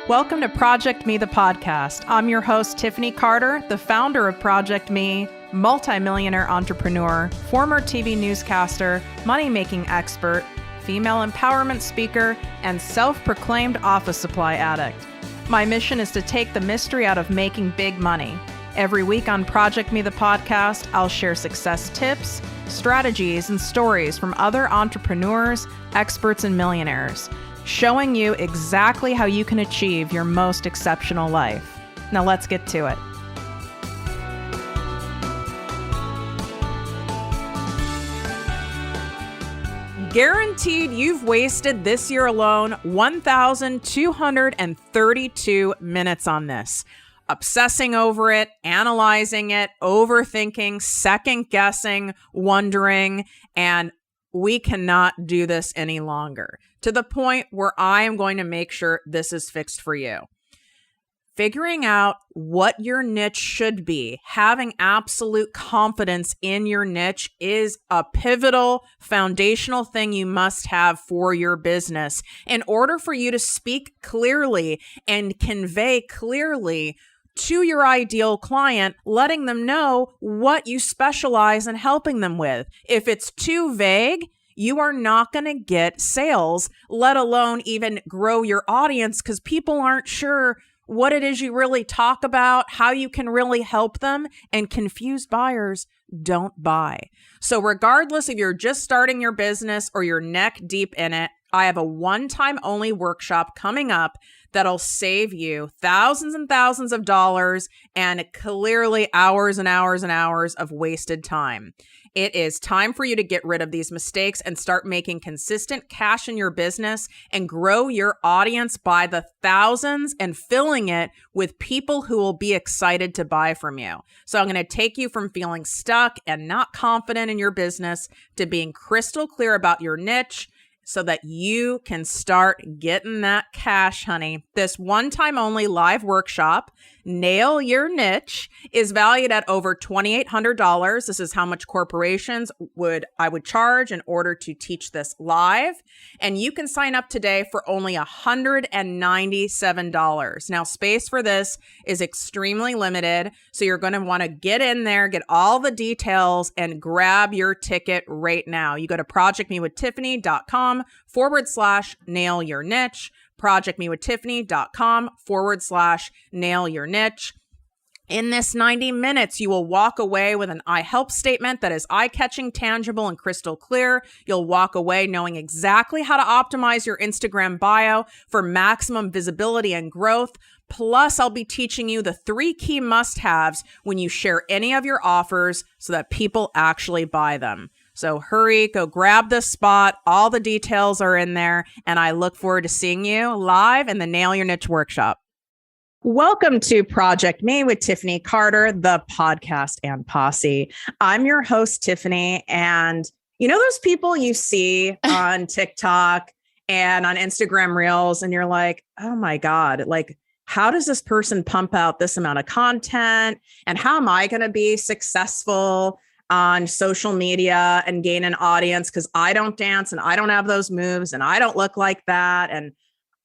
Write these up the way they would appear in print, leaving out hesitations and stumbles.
Welcome to ProjectME, the podcast. I'm your host, Tiffany Carter, the founder of ProjectME, multimillionaire entrepreneur, former TV newscaster, money-making expert, female empowerment speaker, and self-proclaimed office supply addict. My mission is to take the mystery out of making big money. Every week on ProjectME, the podcast, I'll share success tips, strategies, and stories from other entrepreneurs, experts, and millionaires, showing you exactly how you can achieve your most exceptional life. Now let's get to it. Guaranteed you've wasted this year alone 1,232 minutes on this. Obsessing over it, analyzing it, overthinking, second guessing, wondering, and we cannot do this any longer, to the point where I am going to make sure this is fixed for you. Figuring out what your niche should be, having absolute confidence in your niche is a pivotal, foundational thing you must have for your business in order for you to speak clearly and convey clearly to your ideal client, letting them know what you specialize in helping them with. If it's too vague, you are not going to get sales, let alone even grow your audience, because people aren't sure what it is you really talk about, how you can really help them, and confused buyers don't buy. So regardless if you're just starting your business or you're neck deep in it, I have a one-time only workshop coming up that'll save you thousands and thousands of dollars and clearly hours and hours and hours of wasted time. It is time for you to get rid of these mistakes and start making consistent cash in your business and grow your audience by the thousands and filling it with people who will be excited to buy from you. So I'm going to take you from feeling stuck and not confident in your business to being crystal clear about your niche, so that you can start getting that cash, honey. This one-time only live workshop, Nail Your Niche, is valued at over $2,800. This is how much corporations I would charge in order to teach this live. And you can sign up today for only $197. Now, space for this is extremely limited, so you're going to want to get in there, get all the details, and grab your ticket right now. You go to projectmewithtiffany.com/nail your niche, projectmewithtiffany.com/nail your niche. In this 90 minutes, you will walk away with an I help statement that is eye-catching, tangible, and crystal clear. You'll walk away knowing exactly how to optimize your Instagram bio for maximum visibility and growth. Plus, I'll be teaching you the 3 key must-haves when you share any of your offers so that people actually buy them. So hurry, go grab this spot. All the details are in there, and I look forward to seeing you live in the Nail Your Niche workshop. Welcome to ProjectME with Tiffany Carter, the podcast and posse. I'm your host, Tiffany, and you know those people you see on TikTok and on Instagram Reels, and you're like, oh my God, like, how does this person pump out this amount of content? And how am I going to be successful on social media and gain an audience? Because I don't dance and I don't have those moves and I don't look like that. And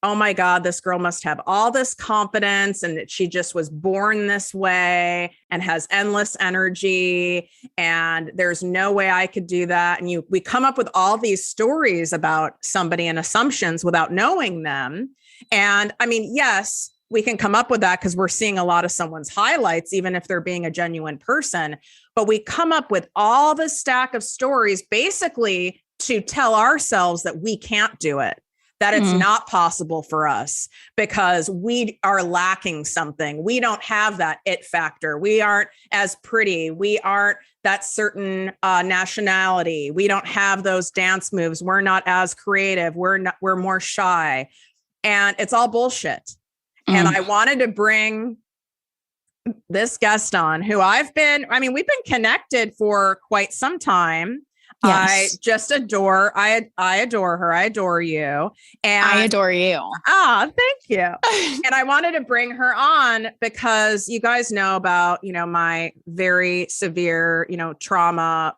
oh my God, this girl must have all this confidence and she just was born this way and has endless energy. And there's no way I could do that. And we come up with all these stories about somebody and assumptions without knowing them. And I mean, yes, we can come up with that because we're seeing a lot of someone's highlights, even if they're being a genuine person. But we come up with all this stack of stories basically to tell ourselves that we can't do it, that it's not possible for us because we are lacking something. We don't have that it factor. We aren't as pretty. We aren't that certain nationality. We don't have those dance moves. We're not as creative. We're more shy. And it's all bullshit. And I wanted to bring this guest on who we've been connected for quite some time. Yes. I just adore her. I adore you. And I adore you. Thank you. And I wanted to bring her on because you guys know about, my very severe, trauma,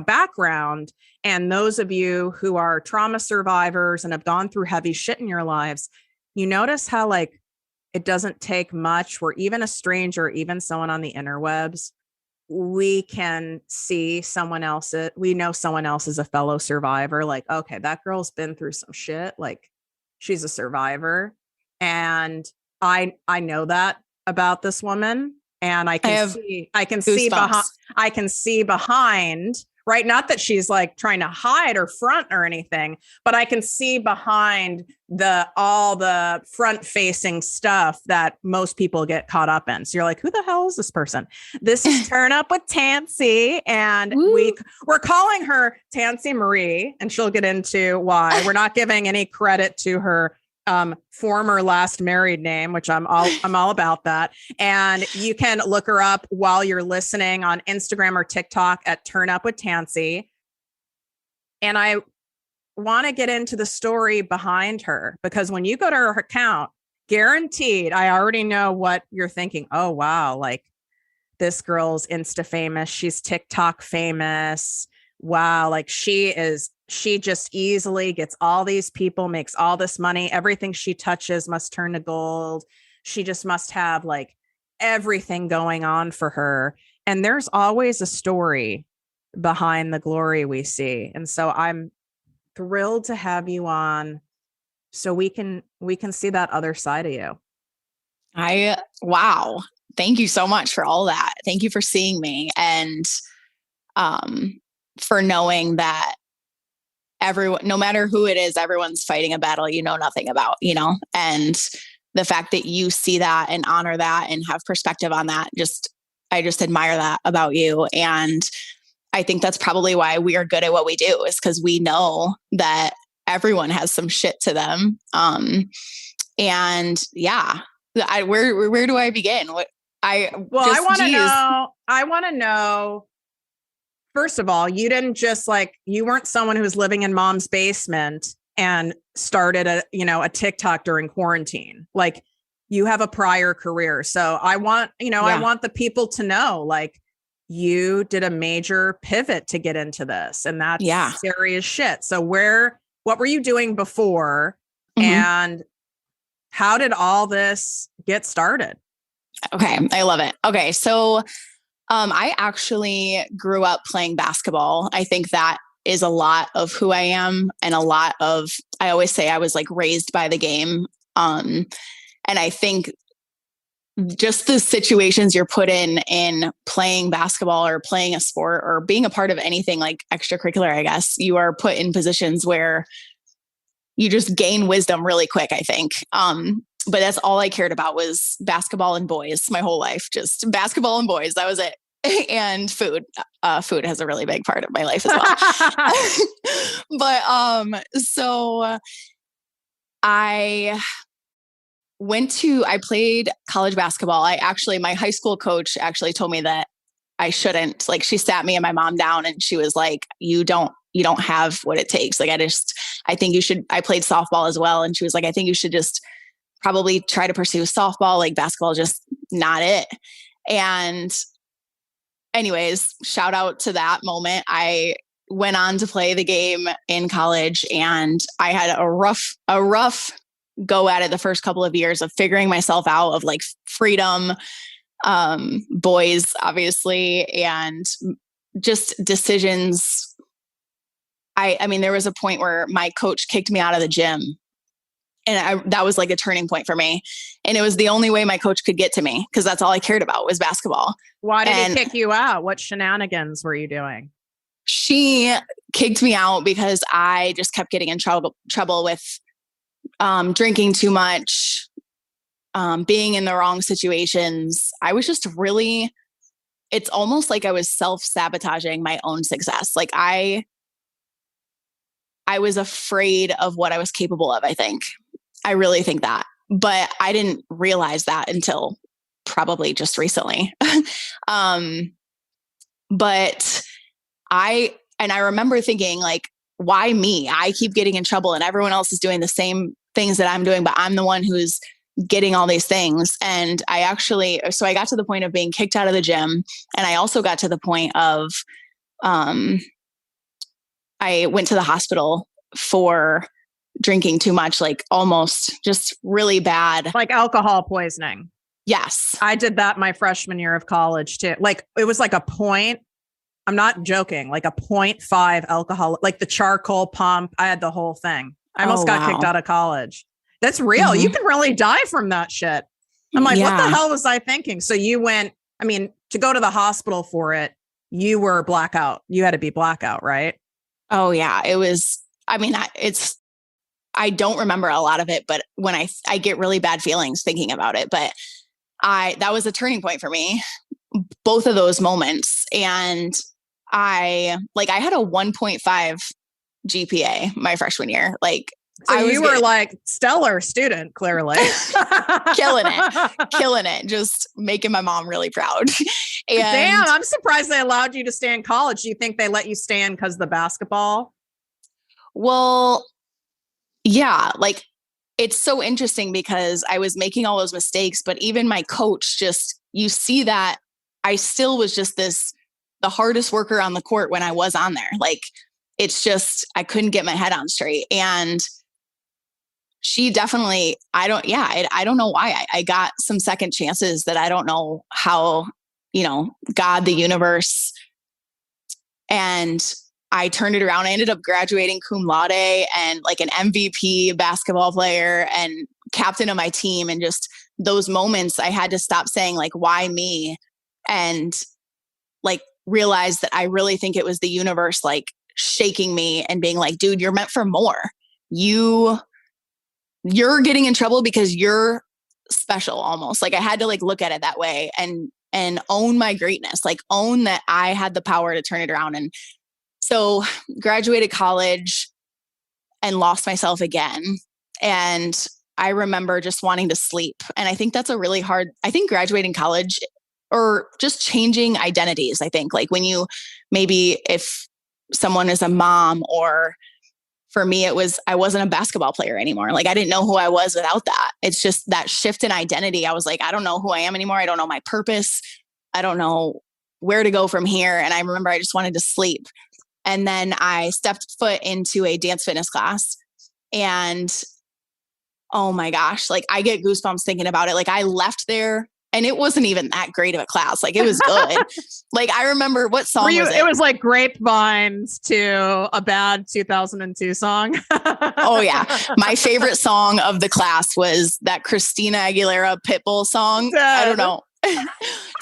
background. And those of you who are trauma survivors and have gone through heavy shit in your lives, you notice how it doesn't take much where even a stranger, even someone on the interwebs, we can see someone else. We know someone else is a fellow survivor. Like, okay, that girl's been through some shit. Like, she's a survivor. And I know that about this woman. And I can see behind, right? Not that she's like trying to hide or front or anything, but I can see behind all the front facing stuff that most people get caught up in. So you're like, who the hell is this person? This is Turn Up with Tanci. And we're calling her Tanci Maree, and she'll get into why. We're not giving any credit to her former last married name, which I'm all about that. And you can look her up while you're listening on Instagram or TikTok at Turn Up with Tanci. And I want to get into the story behind her, because when you go to her account, guaranteed, I already know what you're thinking. Oh, wow. Like, this girl's Insta famous. She's TikTok famous. Wow. Like, she just easily gets all these people, makes all this money. Everything she touches must turn to gold. She just must have like everything going on for her. And there's always a story behind the glory we see. And so I'm thrilled to have you on so we can see that other side of you. Wow. Thank you so much for all that. Thank you for seeing me, and for knowing that everyone, no matter who it is, everyone's fighting a battle you know nothing about, and the fact that you see that and honor that and have perspective on that, I just admire that about you. And I think that's probably why we are good at what we do, is because we know that everyone has some shit to them. And yeah, where do I begin? I want to know, first of all, you didn't just you weren't someone who was living in mom's basement and started a TikTok during quarantine. Like, you have a prior career. So I want the people to know, you did a major pivot to get into this, and that's serious shit. So what were you doing before, and how did all this get started? Okay. I love it. Okay. So, I actually grew up playing basketball. I think that is a lot of who I am, and I always say I was raised by the game. And I think just the situations you're put in playing basketball or playing a sport or being a part of anything extracurricular, I guess, you are put in positions where you just gain wisdom really quick, I think. But that's all I cared about was basketball and boys my whole life, just basketball and boys. That was it. And food. Food has a really big part of my life as well. But so I played college basketball. My high school coach actually told me that I shouldn't. She sat me and my mom down, and she was like, you don't have what it takes. I think you should. I played softball as well. And she was like, I think you should just probably try to pursue softball. Basketball is just not it. And anyways, shout out to that moment. I went on to play the game in college, and I had a rough go at it the first couple of years of figuring myself out, of freedom, boys, obviously, and just decisions. I mean, there was a point where my coach kicked me out of the gym, and that was a turning point for me. And it was the only way my coach could get to me, because that's all I cared about was basketball. Why did he kick you out? What shenanigans were you doing? She kicked me out because I just kept getting in trouble with drinking too much, being in the wrong situations. I was just it's almost like I was self-sabotaging my own success. I was afraid of what I was capable of, I think. I really think that. But I didn't realize that until probably just recently. But I remember thinking, why me? I keep getting in trouble and everyone else is doing the same things that I'm doing, but I'm the one who's getting all these things. And so I got to the point of being kicked out of the gym. And I also got to the point of, I went to the hospital for drinking too much, like almost just really bad. Like alcohol poisoning. Yes. I did that my freshman year of college too. Like it was like a point. I'm not joking. Like a 0.5 alcohol, like the charcoal pump. I had the whole thing. I almost got kicked out of college. That's real. Mm-hmm. You can really die from that shit. I'm like, what the hell was I thinking? So you went, I mean, to go to the hospital for it, you were blackout. You had to be blackout, right? Oh yeah. It was, I mean, I don't remember a lot of it, but when I get really bad feelings thinking about it, but that was a turning point for me, both of those moments. And I had a 1.5 GPA my freshman year. Like, so you were like stellar student, clearly. killing it, just making my mom really proud. And damn, I'm surprised they allowed you to stay in college. Do you think they let you stay in because of the basketball? Well, yeah, like it's so interesting because I was making all those mistakes, but even my coach you see that I still was just the hardest worker on the court when I was on there. Like, it's just, I couldn't get my head on straight. And she definitely, I don't know why I got some second chances that I don't know how, God, the universe. And I turned it around. I ended up graduating cum laude and like an MVP basketball player and captain of my team. And just those moments I had to stop saying like, why me? And like realize that I really think it was the universe, like shaking me and being like, dude, you're meant for more. You're getting in trouble because you're special almost. Like I had to like look at it that way and own my greatness, like own that I had the power to turn it around. And so graduated college and lost myself again. And I remember just wanting to sleep. And I think that's a really hard, I think graduating college or just changing identities. I think like when you, maybe if someone is a mom, or for me, I wasn't a basketball player anymore. Like I didn't know who I was without that. It's just that shift in identity. I was like, I don't know who I am anymore. I don't know my purpose. I don't know where to go from here. And I remember I just wanted to sleep. And then I stepped foot into a dance fitness class and oh my gosh, like I get goosebumps thinking about it. Like I left there and it wasn't even that great of a class. Like it was good. Like I remember what song was it? It was like grapevines to a bad 2002 song. Oh yeah. My favorite song of the class was that Christina Aguilera Pitbull song. I don't know.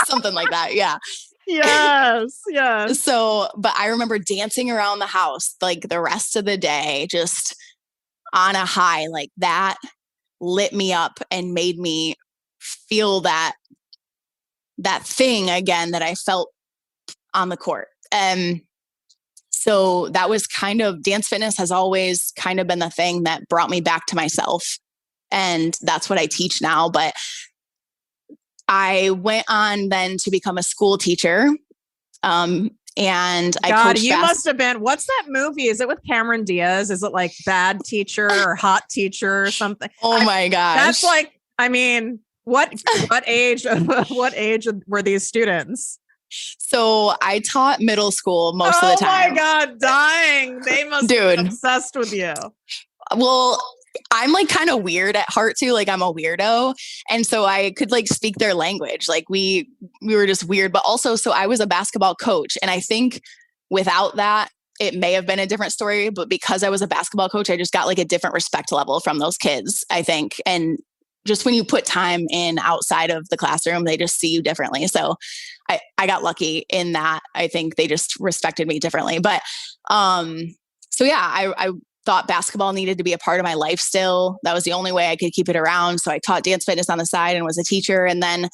Something like that. Yeah. Yes. So, but I remember dancing around the house like the rest of the day, just on a high, like that lit me up and made me feel that thing again that I felt on the court. And so that was kind of, dance fitness has always kind of been the thing that brought me back to myself. And that's what I teach now. But I went on then to become a school teacher. And I coached you must have been, what's that movie? Is it with Cameron Diaz? Is it like Bad Teacher or Hot Teacher or something? Oh my gosh. That's like, I mean, what age were these students? So I taught middle school most of the time. Oh my God, dying. They must be obsessed with you. Well, I'm like kind of weird at heart too. Like I'm a weirdo. And so I could like speak their language. Like we were just weird, but also, so I was a basketball coach. And I think without that, it may have been a different story, but because I was a basketball coach, I just got like a different respect level from those kids, I think. And just when you put time in outside of the classroom, they just see you differently. So I got lucky in that. I think they just respected me differently. But so yeah, I thought basketball needed to be a part of my life still. That was the only way I could keep it around. So I taught dance fitness on the side and was a teacher, and then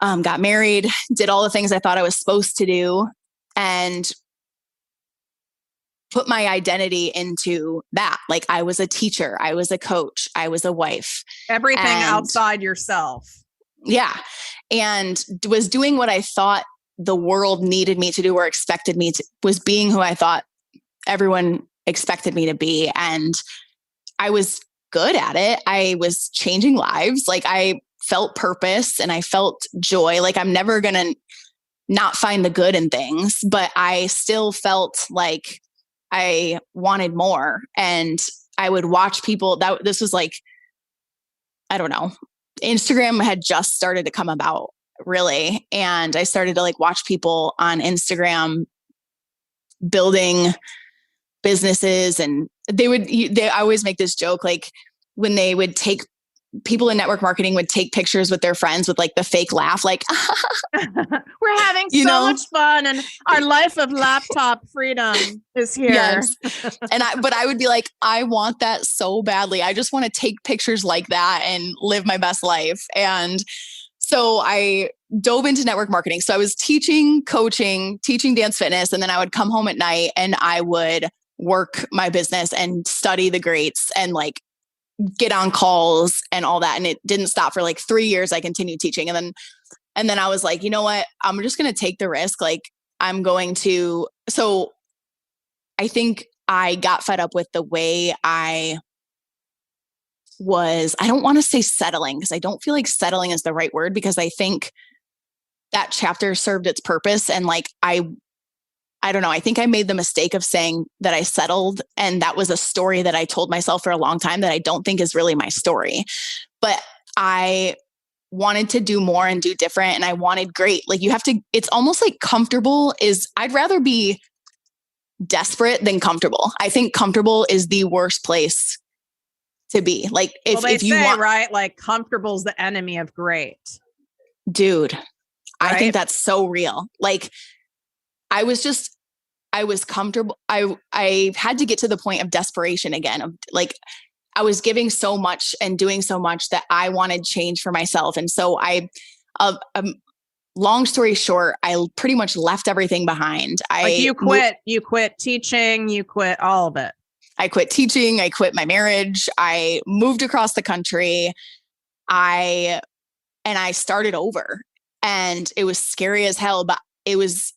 got married, did all the things I thought I was supposed to do, and put my identity into that. Like I was a teacher, I was a coach, I was a wife. Everything outside yourself. Yeah. And was doing what I thought the world needed me to do or expected me to, was being who I thought everyone expected me to be. And I was good at it. I was changing lives. Like I felt purpose and I felt joy. Like I'm never going to not find the good in things, but I still felt like I wanted more. And I would watch people this was like, I don't know, Instagram had just started to come about really. And I started to like watch people on Instagram building businesses, and I always make this joke, like when they would take people in network marketing would take pictures with their friends with like the fake laugh, like we're having so much fun and our life of laptop freedom is here. Yes. But I would be like, I want that so badly. I just want to take pictures like that and live my best life. And so I dove into network marketing. So I was teaching, coaching, teaching dance fitness. And then I would come home at night and I would work my business and study the greats and like get on calls and all that. And it didn't stop for like 3 years. I continued teaching. And then I was like, you know what? I'm just going to take the risk. Like so I think I got fed up with the way I don't want to say settling, because I don't feel like settling is the right word, because I think that chapter served its purpose. And like, I don't know. I think I made the mistake of saying that I settled. And that was a story that I told myself for a long time that I don't think is really my story. But I wanted to do more and do different. And I wanted great. Like it's almost like I'd rather be desperate than comfortable. I think comfortable is the worst place to be. Like if you want, right? Like comfortable is the enemy of great. Dude, right? I think that's so real. Like I was comfortable. I had to get to the point of desperation again. Of like, I was giving so much and doing so much that I wanted change for myself. And so long story short, I pretty much left everything behind. You quit teaching, you quit all of it. I quit teaching. I quit my marriage. I moved across the country. I started over, and it was scary as hell, but it was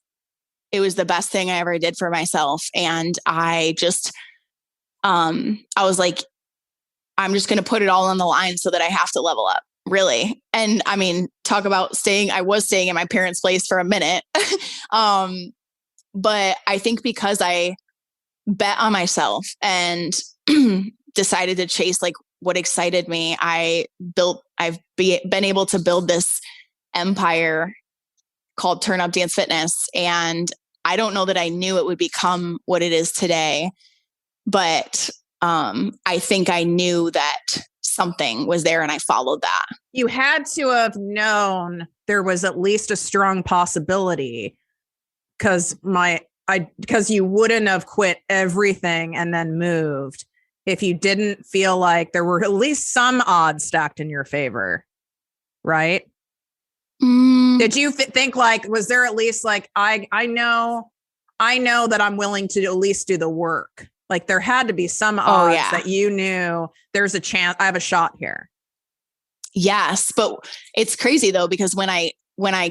the best thing I ever did for myself. And I just, I was like, I'm just going to put it all on the line so that I have to level up, really. And I mean, talk about I was staying in my parents' place for a minute. But I think because I bet on myself and decided to chase like what excited me, I've been able to build this empire called Turn Up Dance Fitness. And I don't know that I knew it would become what it is today, but I think I knew that something was there and I followed that. You had to have known there was at least a strong possibility, because you wouldn't have quit everything and then moved if you didn't feel like there were at least some odds stacked in your favor, right? Did you think like, was there at least like, I know that I'm willing to at least do the work? Like there had to be some odds that you knew there's a chance I have a shot here. Yes. But it's crazy though, because when I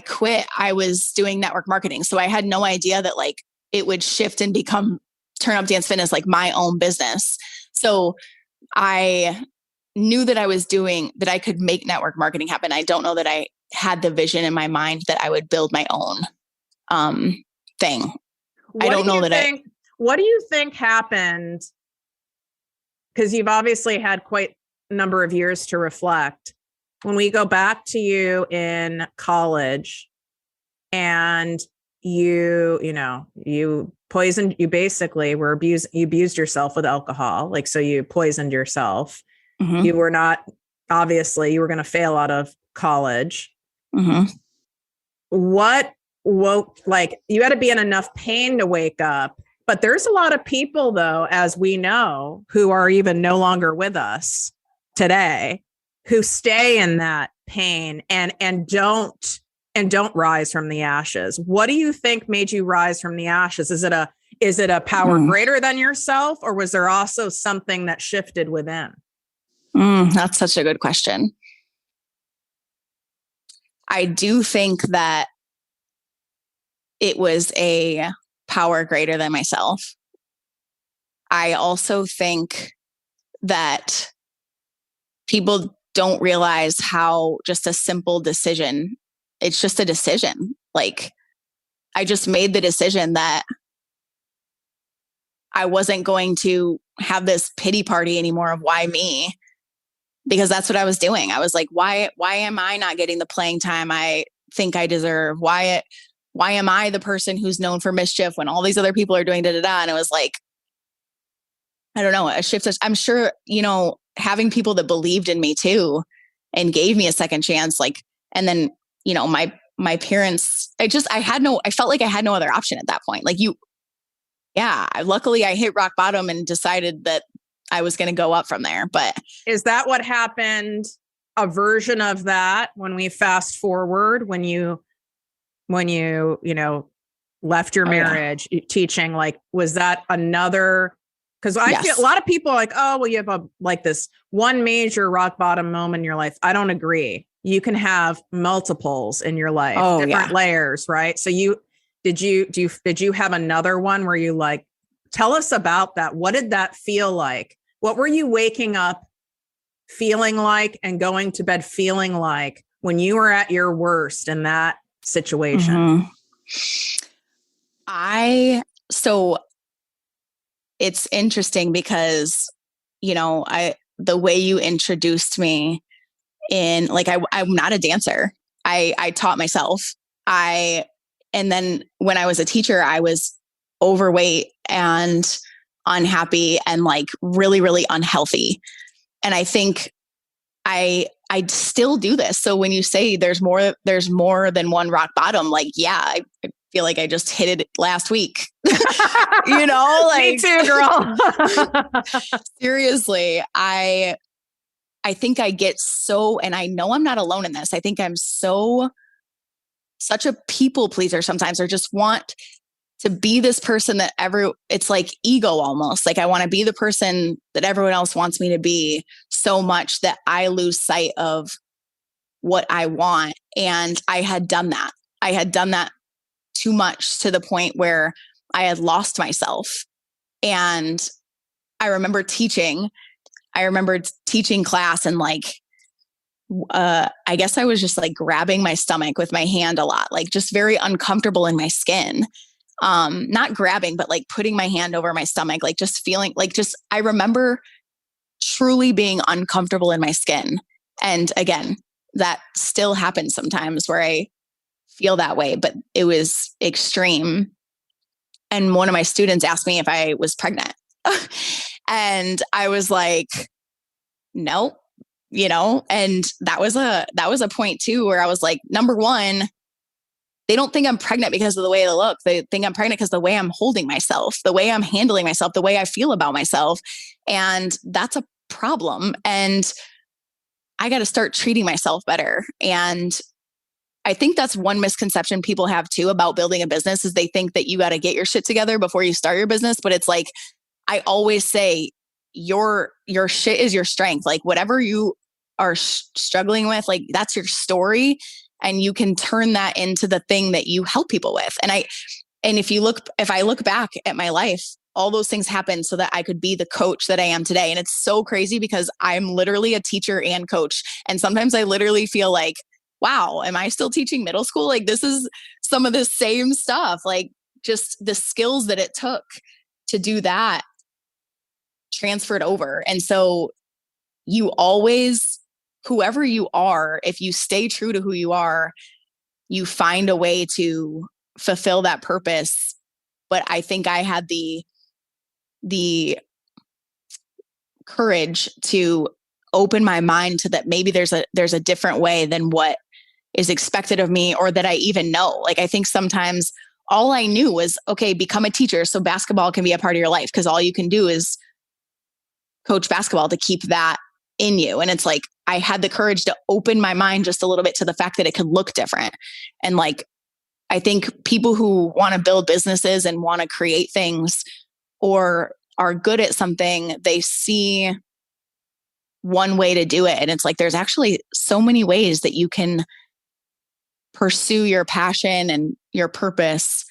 quit, I was doing network marketing. So I had no idea that like it would shift and become Turn Up Dance Fitness, like my own business. So I knew that that I could make network marketing happen. I don't know that I had the vision in my mind that I would build my own thing. What do you think happened? Because you've obviously had quite a number of years to reflect. When we go back to you in college and you basically were you abused yourself with alcohol. Like, so you poisoned yourself. Mm-hmm. You were going to fail out of college. Mm-hmm. What like you had to be in enough pain to wake up. But there's a lot of people, though, as we know, who are even no longer with us today, who stay in that pain and don't rise from the ashes. What do you think made you rise from the ashes? Is it a power greater than yourself, or was there also something that shifted within? That's such a good question. I do think that it was a power greater than myself. I also think that people don't realize how just a simple decision, it's just a decision. Like I just made the decision that I wasn't going to have this pity party anymore of why me, because that's what I was doing. I was like, why am I not getting the playing time I think I deserve? Why am I the person who's known for mischief when all these other people are doing da-da-da? And it was like, I don't know, a shift. I'm sure, having people that believed in me too and gave me a second chance, like, and then, my parents, I felt like I had no other option at that point. Like luckily I hit rock bottom and decided that I was going to go up from there. But is that what happened? A version of that when we fast forward, when you left your marriage, teaching, like, was that another? Because I feel a lot of people are like, oh, well, you have this one major rock bottom moment in your life. I don't agree. You can have multiples in your life, different layers, right? So did you have another one where you like, tell us about that? What did that feel like? What were you waking up feeling like and going to bed feeling like when you were at your worst in that situation? So it's interesting because, the way you introduced me in, like, I'm not a dancer. I taught myself. And then when I was a teacher, I was overweight and unhappy and like really, really unhealthy. And I think I still do this. So when you say there's more than one rock bottom, like, I feel like I just hit it last week. Like, me too, girl. Seriously, I think I get so, and I know I'm not alone in this. I think I'm such a people pleaser sometimes, or just want to be this person that it's like ego almost. Like I want to be the person that everyone else wants me to be so much that I lose sight of what I want. And I had done that. Too much, to the point where I had lost myself. And I remember teaching class, and like, I guess I was just like grabbing my stomach with my hand a lot, like just very uncomfortable in my skin. Not grabbing, but like putting my hand over my stomach, like just feeling like, I remember truly being uncomfortable in my skin. And again, that still happens sometimes where I feel that way, but it was extreme. And one of my students asked me if I was pregnant. And I was like, no, and that was a point too, where I was like, number one, they don't think I'm pregnant because of the way I look. They think I'm pregnant because the way I'm holding myself, the way I'm handling myself, the way I feel about myself. And that's a problem. And I got to start treating myself better. And I think that's one misconception people have too about building a business, is they think that you got to get your shit together before you start your business. But it's like, I always say, your shit is your strength. Like whatever you are struggling with, like that's your story. And you can turn that into the thing that you help people with. And if I look back at my life, all those things happened so that I could be the coach that I am today. And it's so crazy because I'm literally a teacher and coach. And sometimes I literally feel like, wow, am I still teaching middle school? Like this is some of the same stuff, like just the skills that it took to do that transferred over. And so you always, whoever you are, if you stay true to who you are, you find a way to fulfill that purpose. But I think I had the courage to open my mind to that. Maybe there's a different way than what is expected of me, or that I even know. Like, I think sometimes all I knew was, okay, become a teacher so basketball can be a part of your life, because all you can do is coach basketball to keep that in you. And it's like, I had the courage to open my mind just a little bit to the fact that it could look different. And like, I think people who want to build businesses and want to create things or are good at something, they see one way to do it. And it's like, there's actually so many ways that you can pursue your passion and your purpose,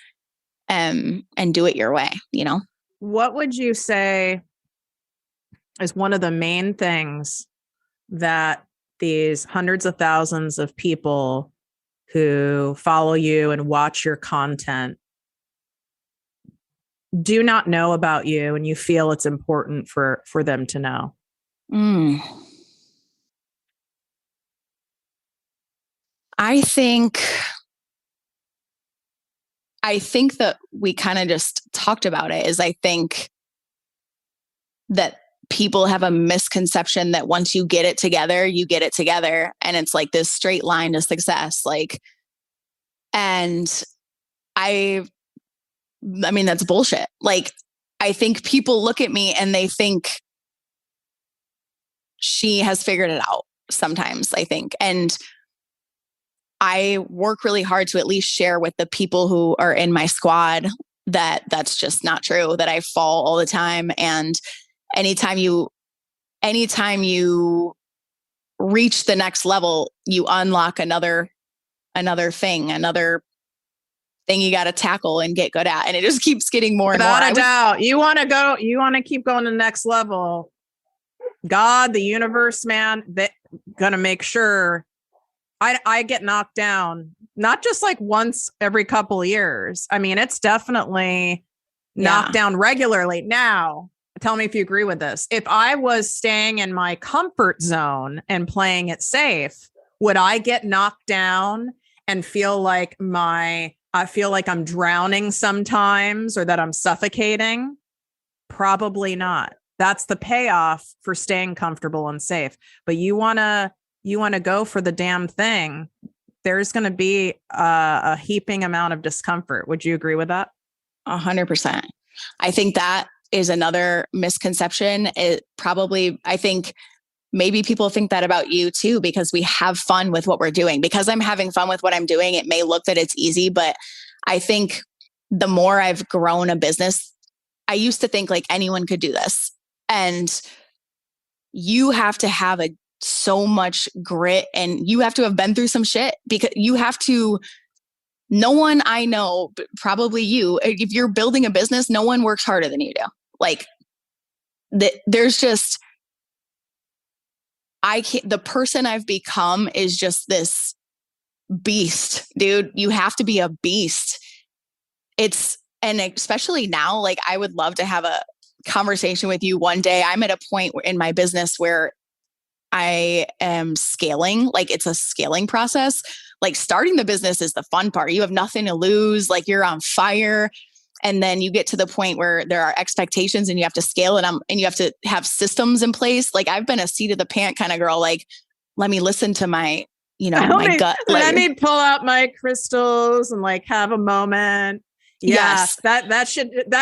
and do it your way, What would you say is one of the main things that these hundreds of thousands of people who follow you and watch your content do not know about you and you feel it's important for them to know? Mm. I think that we kind of just talked about it, is I think that people have a misconception that once you get it together, you get it together. And it's like this straight line to success. Like, and I mean, that's bullshit. Like, I think people look at me and they think she has figured it out sometimes, I think. And I work really hard to at least share with the people who are in my squad that that's just not true, that I fall all the time. And anytime you reach the next level, you unlock another thing you got to tackle and get good at. And it just keeps getting more and more. Without a doubt. You want to keep going to the next level. God, the universe, man, they're going to make sure I get knocked down, not just like once every couple of years. I mean, it's definitely knocked down regularly. Now, tell me if you agree with this. If I was staying in my comfort zone and playing it safe, would I get knocked down and feel like I'm drowning sometimes, or that I'm suffocating? Probably not. That's the payoff for staying comfortable and safe. But you want to go for the damn thing, there's going to be a heaping amount of discomfort. Would you agree with that? 100%. I think that is another misconception. I think maybe people think that about you too, because we have fun with what we're doing. Because I'm having fun with what I'm doing, it may look that it's easy, but I think the more I've grown a business, I used to think like anyone could do this. And you have to have so much grit, and you have to have been through some shit, because no one I know, probably you, if you're building a business, no one works harder than you do. Like, there's just, the person I've become is just this beast, dude. You have to be a beast. And especially now, like, I would love to have a conversation with you one day. I'm at a point in my business where I am scaling. Like, it's a scaling process. Like, starting the business is the fun part. You have nothing to lose. Like, you're on fire. And then you get to the point where there are expectations and you have to scale it, and you have to have systems in place. Like, I've been a seat of the pant kind of girl. Like, let me listen to my, my gut. Let me pull out my crystals and like have a moment. Yeah, yes. that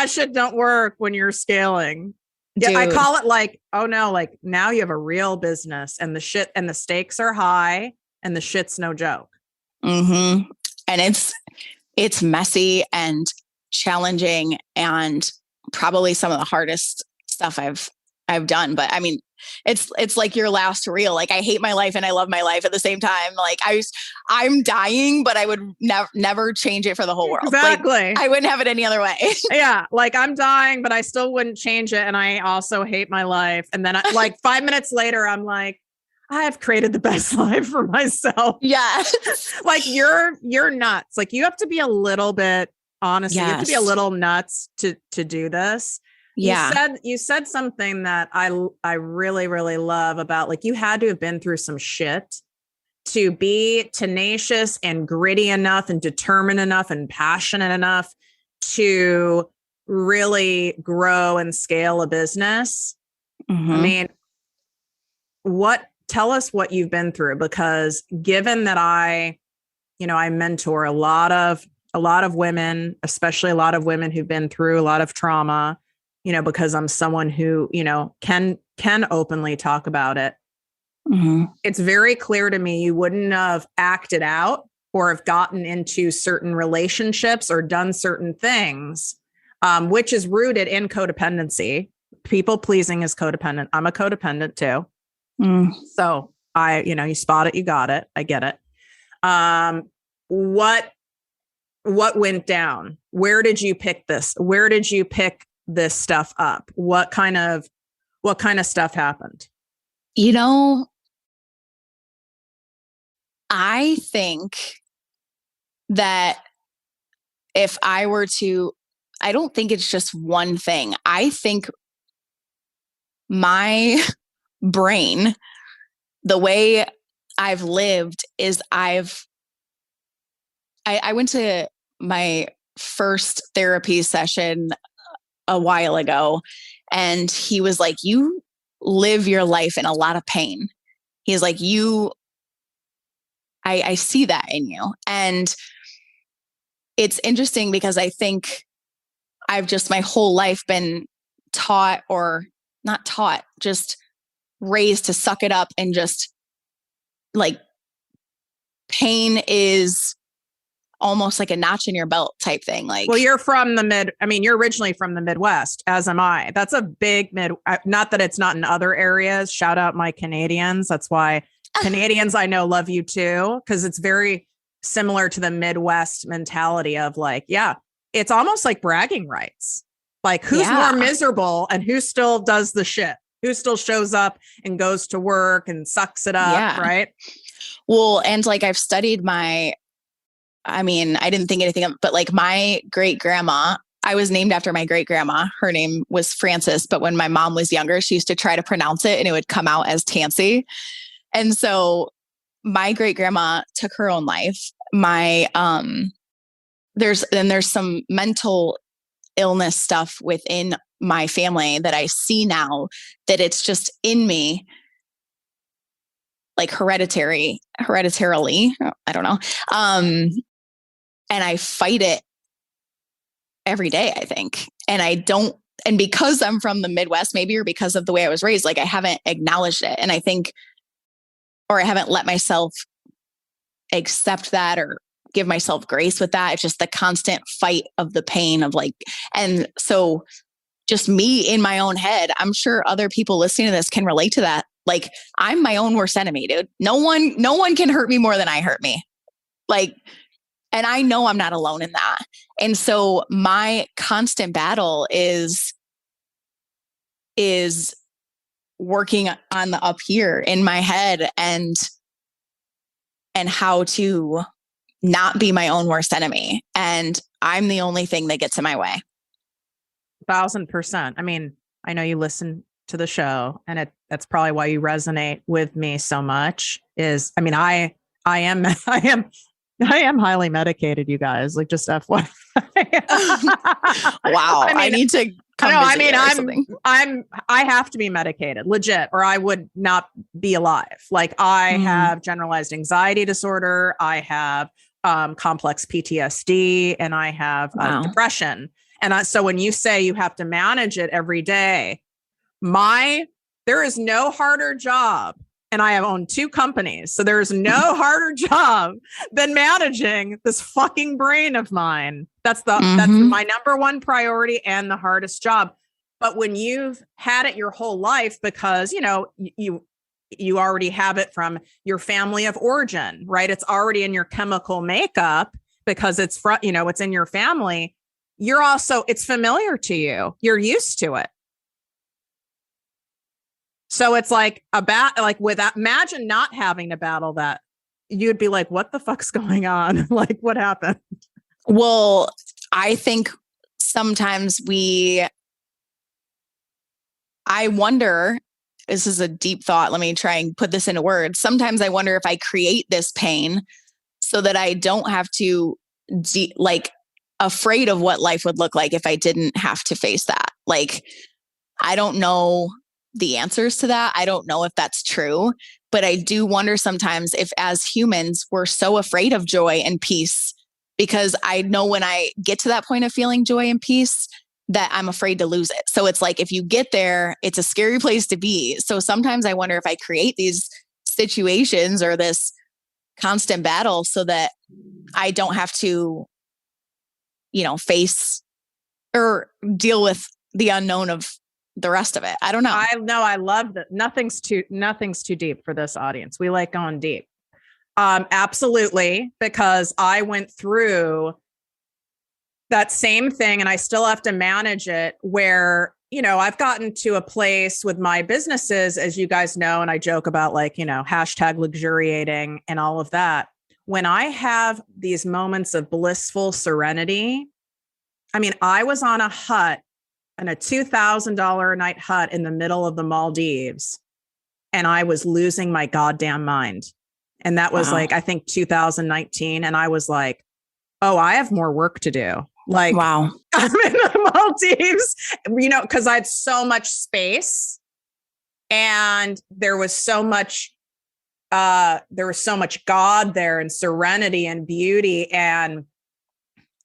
shit don't work when you're scaling. Yeah, I call it like, oh no, like now you have a real business, and the stakes are high, and the shit's no joke. Mm-hmm. And it's messy and challenging, and probably some of the hardest stuff I've done. But I mean, it's like your last reel. Like, I hate my life and I love my life at the same time. Like, I'm dying, but I would never change it for the whole world. Exactly. Like, I wouldn't have it any other way. Yeah. Like, I'm dying, but I still wouldn't change it. And I also hate my life. And then like 5 minutes later, I'm like, I have created the best life for myself. Yeah. Like, you're nuts. Like, you have to be a little bit, honestly, you have to be a little nuts to do this. Yeah. You said something that I really, really love about, like, you had to have been through some shit to be tenacious and gritty enough and determined enough and passionate enough to really grow and scale a business. Mm-hmm. I mean, tell us what you've been through, because given that I mentor a lot of women, especially a lot of women who've been through a lot of trauma, because I'm someone who, can openly talk about it. Mm-hmm. It's very clear to me you wouldn't have acted out or have gotten into certain relationships or done certain things, which is rooted in codependency. People pleasing is codependent. I'm a codependent too. Mm. So you spot it, you got it. I get it. What went down? Where did you pick this? Where did you pick this stuff up? What kind of stuff happened? I think that if I were to I don't think it's just one thing. I think my brain, the way I've lived is I went to my first therapy session a while ago, and he was like, you live your life in a lot of pain. He's like, I see that in you. And it's interesting because I think I've just my whole life been taught, or not taught, just raised to suck it up and just like pain is almost like a notch in your belt type thing. Like, well, you're you're originally from the Midwest, as am I. That's a big not that it's not in other areas. Shout out my Canadians. That's why Canadians I know love you too, because it's very similar to the Midwest mentality of like, yeah, it's almost like bragging rights. Like who's more miserable and who still does the shit? Who still shows up and goes to work and sucks it up, right? Well, and like I've studied I didn't think anything of, but like my great grandma, I was named after my great grandma. Her name was Frances, but when my mom was younger, she used to try to pronounce it and it would come out as Tanci. And so my great grandma took her own life. There's some mental illness stuff within my family that I see now that it's just in me, like hereditarily, I don't know. And I fight it every day, I think. And because I'm from the Midwest, maybe, or because of the way I was raised, like I haven't acknowledged it. And I think, or I haven't let myself accept that or give myself grace with that. It's just the constant fight of the pain of like, and so just me in my own head, I'm sure other people listening to this can relate to that. Like I'm my own worst enemy, dude. No one can hurt me more than I hurt me. Like, and I know I'm not alone in that. And so my constant battle is working on the up here in my head and how to not be my own worst enemy. And I'm the only thing that gets in my way. 1,000%. I mean, I know you listen to the show and that's probably why you resonate with me so much I am highly medicated, you guys, like just FYI. Wow. I need to come I have to be medicated, legit, or I would not be alive. Like I have generalized anxiety disorder. I have complex PTSD and I have depression. And so when you say you have to manage it every day, there is no harder job. And I have owned 2 companies. So there's no harder job than managing this fucking brain of mine. That's my number one priority and the hardest job. But when you've had it your whole life, because, you already have it from your family of origin, right? It's already in your chemical makeup because it's in your family. It's familiar to you. You're used to it. So it's like imagine not having to battle that. You'd be like, what the fuck's going on? Like, what happened? Well, I think sometimes I wonder, this is a deep thought. Let me try and put this into words. Sometimes I wonder if I create this pain so that I don't have to afraid of what life would look like if I didn't have to face that. Like, I don't know the answers to that. I don't know if that's true, but I do wonder sometimes if as humans, we're so afraid of joy and peace, because I know when I get to that point of feeling joy and peace that I'm afraid to lose it. So it's like, if you get there, it's a scary place to be. So sometimes I wonder if I create these situations or this constant battle so that I don't have to, face or deal with the unknown of the rest of it. I don't know. I love that. Nothing's too deep for this audience. We like going deep. Absolutely. Because I went through that same thing and I still have to manage it where, I've gotten to a place with my businesses, as you guys know, and I joke about hashtag luxuriating and all of that. When I have these moments of blissful serenity, I mean, I was on a hut and a $2,000 a night hut in the middle of the Maldives, and I was losing my goddamn mind. And that was Wow. like, I think 2019. And I was like, oh, I have more work to do. Like, Wow. I'm in the Maldives, because I had so much space and there was so much God there and serenity and beauty. And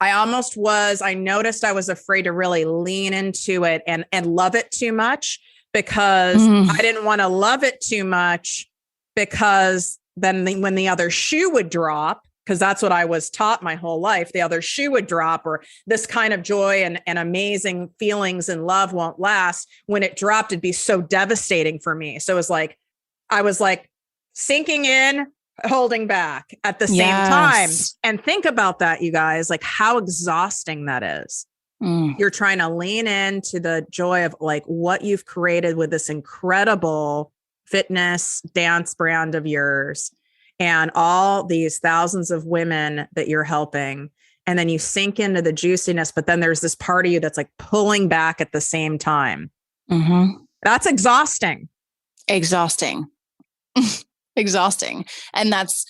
I noticed I was afraid to really lean into it and love it too much, because I didn't want to love it too much, because then when the other shoe would drop, because that's what I was taught my whole life, the other shoe would drop, or this kind of joy and amazing feelings and love won't last. When it dropped, it'd be so devastating for me. So it was like, I was like sinking in, holding back at the same time. And think about that, you guys, like how exhausting that is. You're trying to lean into the joy of like what you've created with this incredible fitness dance brand of yours and all these thousands of women that you're helping. And then you sink into the juiciness, but then there's this part of you that's like pulling back at the same time. That's exhausting. Exhausting. Exhausting. And that's,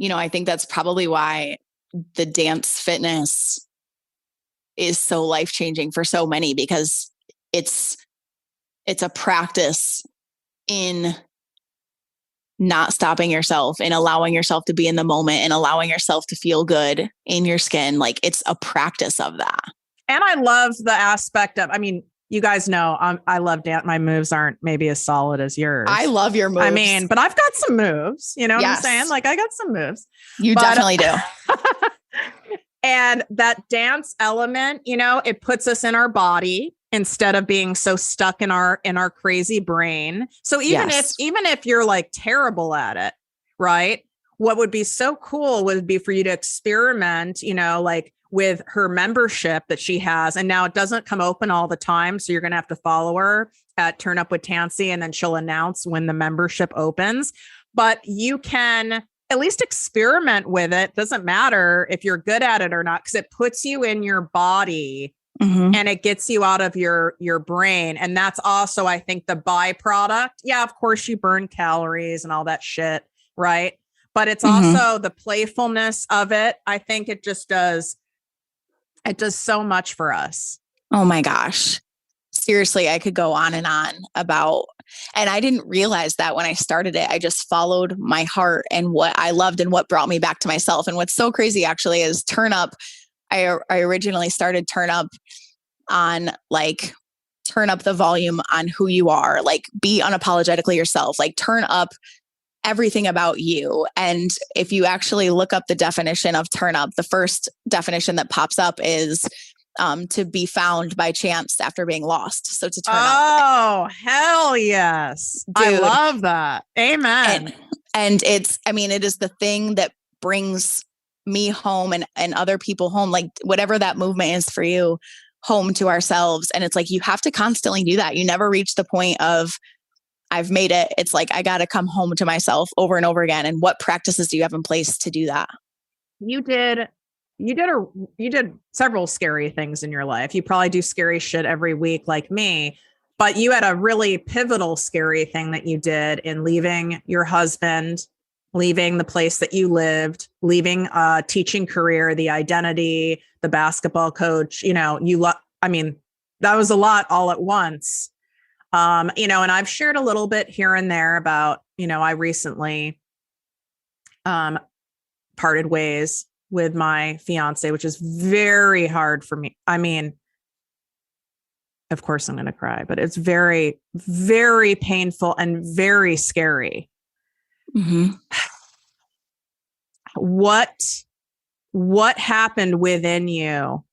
I think that's probably why the dance fitness is so life-changing for so many, because it's a practice in not stopping yourself and allowing yourself to be in the moment and allowing yourself to feel good in your skin. Like it's a practice of that. And I love the aspect of, you guys know, I love dance. My moves aren't maybe as solid as yours. I love your moves. But I've got some moves, you know what I'm saying? Like I got some moves. You definitely do. And that dance element, it puts us in our body instead of being so stuck in our crazy brain. So even if you're like terrible at it, right? What would be so cool would be for you to experiment, like with her membership that she has. And now it doesn't come open all the time. So you're going to have to follow her at Turn Up with Tanci, and then she'll announce when the membership opens. But you can at least experiment with it. Doesn't matter if you're good at it or not, because it puts you in your body and it gets you out of your brain. And that's also, I think, the byproduct. Yeah, of course, you burn calories and all that shit, right? But it's also the playfulness of it. I think it does so much for us. Oh my gosh. Seriously, I could go on and on about, and I didn't realize that when I started it. I just followed my heart and what I loved and what brought me back to myself. And what's so crazy actually is Turn Up. I originally started Turn Up on like, turn up the volume on who you are, like be unapologetically yourself, like turn up everything about you. And if you actually look up the definition of turn up, the first definition that pops up is to be found by chance after being lost. So to turn up. Oh, hell yes. Dude. I love that. Amen. And it is the thing that brings me home and other people home, like whatever that movement is for you, home to ourselves. And it's like, you have to constantly do that. You never reach the point of I've made it. It's like, I got to come home to myself over and over again. And what practices do you have in place to do that? You did several scary things in your life. You probably do scary shit every week like me, but you had a really pivotal scary thing that you did in leaving your husband, leaving the place that you lived, leaving a teaching career, the identity, the basketball coach, that was a lot all at once. And I've shared a little bit here and there about, I recently parted ways with my fiance, which is very hard for me. Of course I'm going to cry, but it's very, very painful and very scary. What happened within you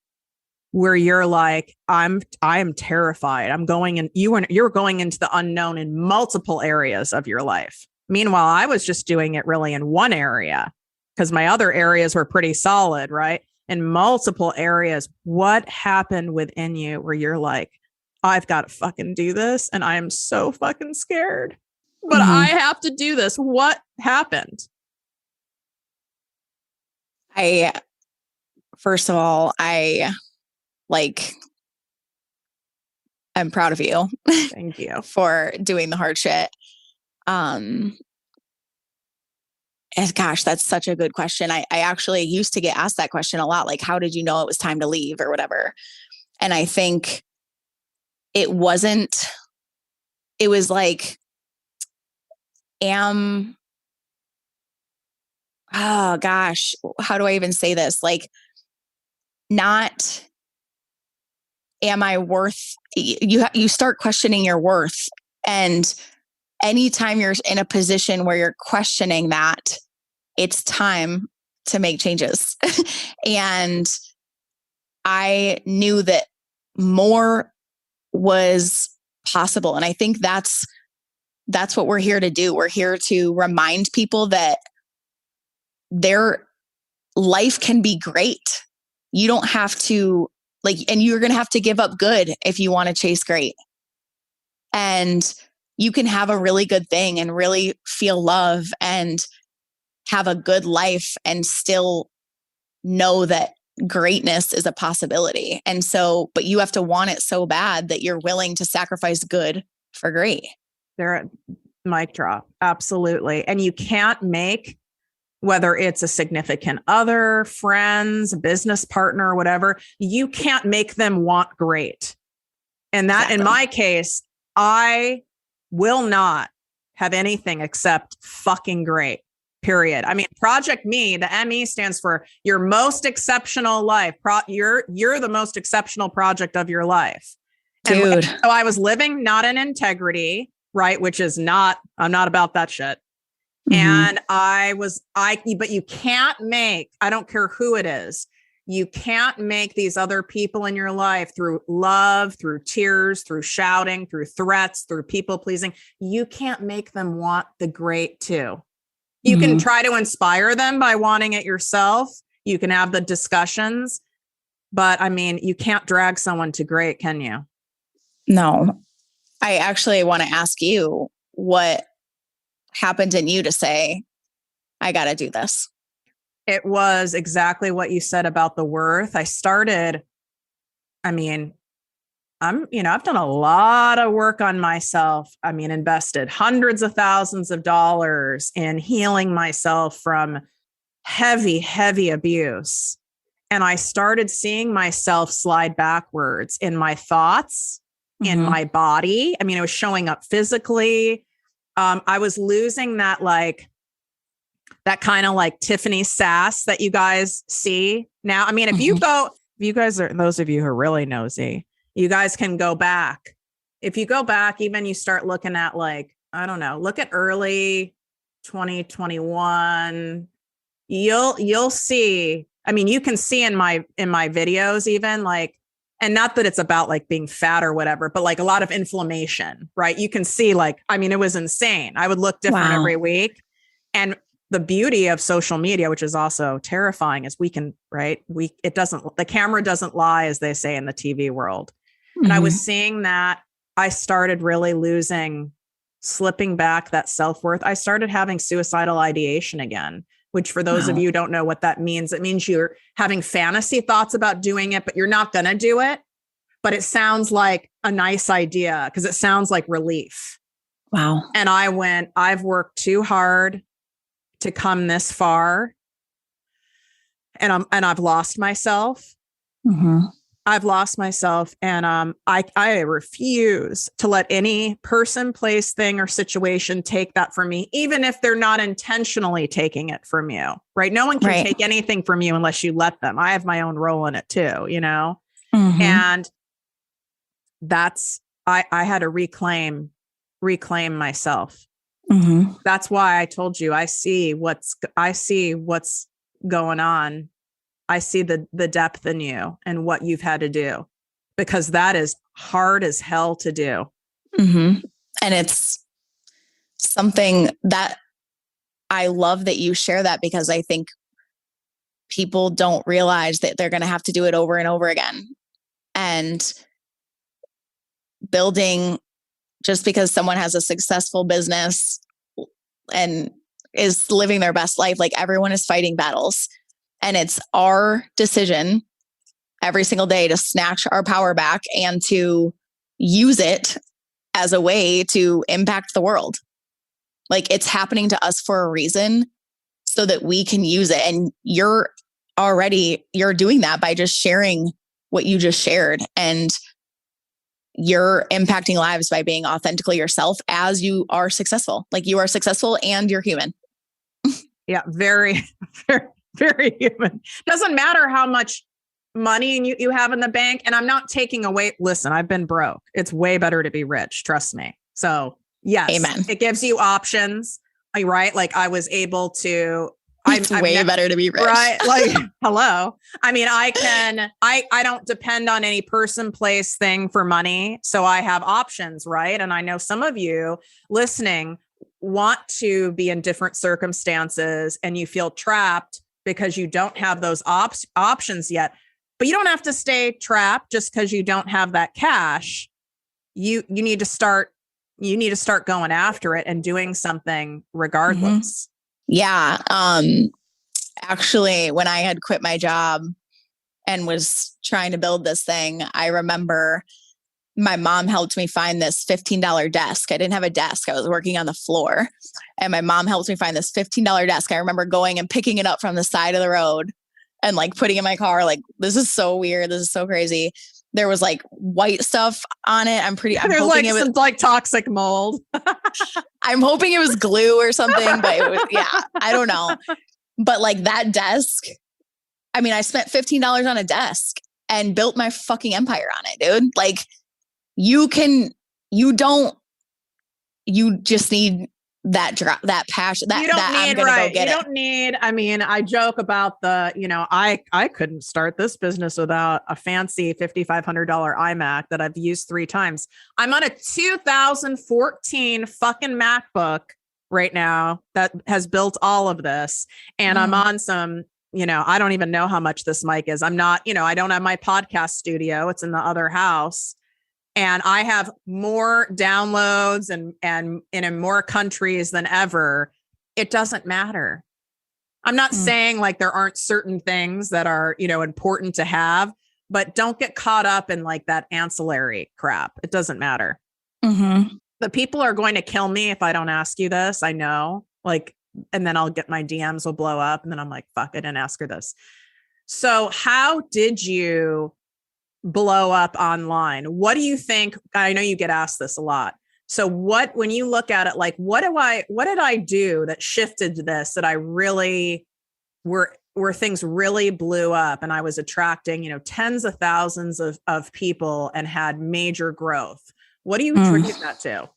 where you're like, I am terrified. I'm going in. You're going into the unknown in multiple areas of your life. Meanwhile, I was just doing it really in one area because my other areas were pretty solid, right? In multiple areas. What happened within you where you're like, I've got to fucking do this. And I am so fucking scared, but I have to do this. What happened? First of all, I Like, I'm proud of you. Thank you. For doing the hard shit. And gosh, that's such a good question. I actually used to get asked that question a lot. Like, how did you know it was time to leave or whatever? And I think it was like, oh gosh, how do I even say this? Like, not, am I worth, you start questioning your worth. And anytime you're in a position where you're questioning that, it's time to make changes. And I knew that more was possible. And I think that's what we're here to do. We're here to remind people that their life can be great. You don't have to and you're going to have to give up good if you want to chase great. And you can have a really good thing and really feel love and have a good life and still know that greatness is a possibility. And so, but you have to want it so bad that you're willing to sacrifice good for great. There, mic drop. Absolutely. And you can't make, whether it's a significant other, friends, business partner, whatever, you can't make them want great. And that, in my case, I will not have anything except fucking great. Period. I mean, ProjectME, the ME stands for your most exceptional life. You're the most exceptional project of your life. Dude. And so I was living not in integrity, right? Which is not, I'm not about that shit. And but you can't make, I don't care who it is, you can't make these other people in your life through love, through tears, through shouting, through threats, through people pleasing. You can't make them want the great too. You can try to inspire them by wanting it yourself. You can have the discussions, but I mean, you can't drag someone to great, can you? No. I actually want to ask you what happened in you to say, I got to do this. It was exactly what you said about the worth. I've done a lot of work on myself. I mean, invested hundreds of thousands of dollars in healing myself from heavy, heavy abuse. And I started seeing myself slide backwards in my thoughts, in my body. I mean, it was showing up physically. I was losing that kind of like Tiffany sass that you guys see now. I mean, if you guys are, those of you who are really nosy, you guys can go back. If you go back, even you start looking at look at early 2021, you'll see, I mean, you can see in my videos, even and not that it's about being fat or whatever, but a lot of inflammation, right? You can see it was insane. I would look different every week. And the beauty of social media, which is also terrifying, is the camera doesn't lie, as they say in the TV world. And I was seeing that I started really slipping back that self-worth. I started having suicidal ideation again, which for those of you who don't know what that means, it means you're having fantasy thoughts about doing it, but you're not going to do it. But it sounds like a nice idea because it sounds like relief. Wow. And I've worked too hard to come this far. And I've lost myself. I've lost myself. And I refuse to let any person, place, thing, or situation take that from me, even if they're not intentionally taking it from you, right? No one can take anything from you unless you let them. I have my own role in it too, And that's, I had to reclaim myself. That's why I told you, I see what's going on. I see the depth in you and what you've had to do, because that is hard as hell to do. And it's something that I love that you share that, because I think people don't realize that they're going to have to do it over and over again. And building, just because someone has a successful business and is living their best life, everyone is fighting battles. And it's our decision every single day to snatch our power back and to use it as a way to impact the world. Like, it's happening to us for a reason so that we can use it. And you're doing that by just sharing what you just shared. And you're impacting lives by being authentically yourself as you are successful. Like, you are successful and you're human. Yeah, very, very, very human. Doesn't matter how much money you have in the bank. And I'm not taking away, listen, I've been broke. It's way better to be rich. Trust me. So yes, Amen. It gives you options, right? Like, I was able to, it's way better to be rich. Right. Like, hello. I mean, I don't depend on any person, place, thing for money. So I have options, right? And I know some of you listening want to be in different circumstances and you feel trapped because you don't have those options yet. But you don't have to stay trapped just because you don't have that cash. You need to start going after it and doing something regardless. Mm-hmm. Yeah. Actually, when I had quit my job and was trying to build this thing, I remember my mom helped me find this $15 desk. I didn't have a desk. I was working on the floor, and my mom helped me find this $15 desk. I remember going and picking it up from the side of the road and like putting it in my car. Like, this is so weird. This is so crazy. There was like white stuff on it. I'm There's hoping it was like toxic mold. I'm hoping it was glue or something, but it was, yeah, I don't know. But like, that desk, I mean, I spent $15 on a desk and built my fucking empire on it, dude. Like, you just need that passion, you don't that need, I'm going right. to go get you it. don't need, I mean, I joke about I couldn't start this business without a fancy $5,500 iMac that I've used 3 times. I'm on a 2014 fucking MacBook right now that has built all of this. And I'm on some, I don't even know how much this mic is. I'm not, I don't have my podcast studio. It's in the other house. And I have more downloads and in more countries than ever. It doesn't matter. I'm not saying like there aren't certain things that are, important to have, but don't get caught up in like that ancillary crap. It doesn't matter. Mm-hmm. The people are going to kill me if I don't ask you this. I know, like, and then I'll get my DMs will blow up. And then I'm like, fuck, I didn't ask her this. So how did you blow up online? What do you think? I know you get asked this a lot. So when you look at it, like, what did I do that shifted this, that I really where things really blew up and I was attracting, tens of thousands of people and had major growth? What do you attribute that to?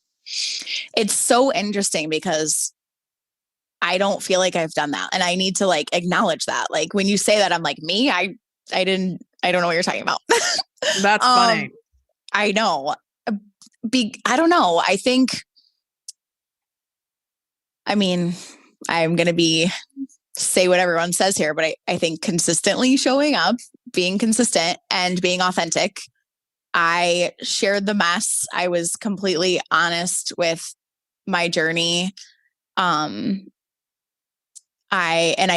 It's so interesting because I don't feel like I've done that. And I need to like acknowledge that. Like, when you say that, I'm like, me, I don't know what you're talking about. That's funny. I know. I don't know. I mean, I'm going to say what everyone says here, but I think consistently showing up, being consistent and being authentic. I shared the mess. I was completely honest with my journey. I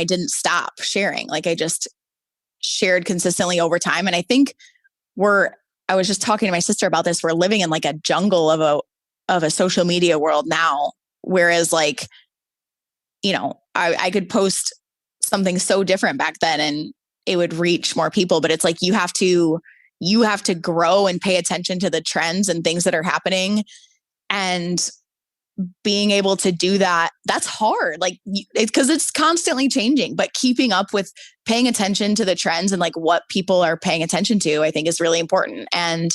didn't stop sharing. Like, I just shared consistently over time. And I think I was just talking to my sister about this. We're living in like a jungle of a social media world now. Whereas like, I could post something so different back then and it would reach more people, but it's like, you have to grow and pay attention to the trends and things that are happening. And being able to do that's hard. Like, it's because it's constantly changing, but keeping up with paying attention to the trends and like what people are paying attention to, I think is really important. And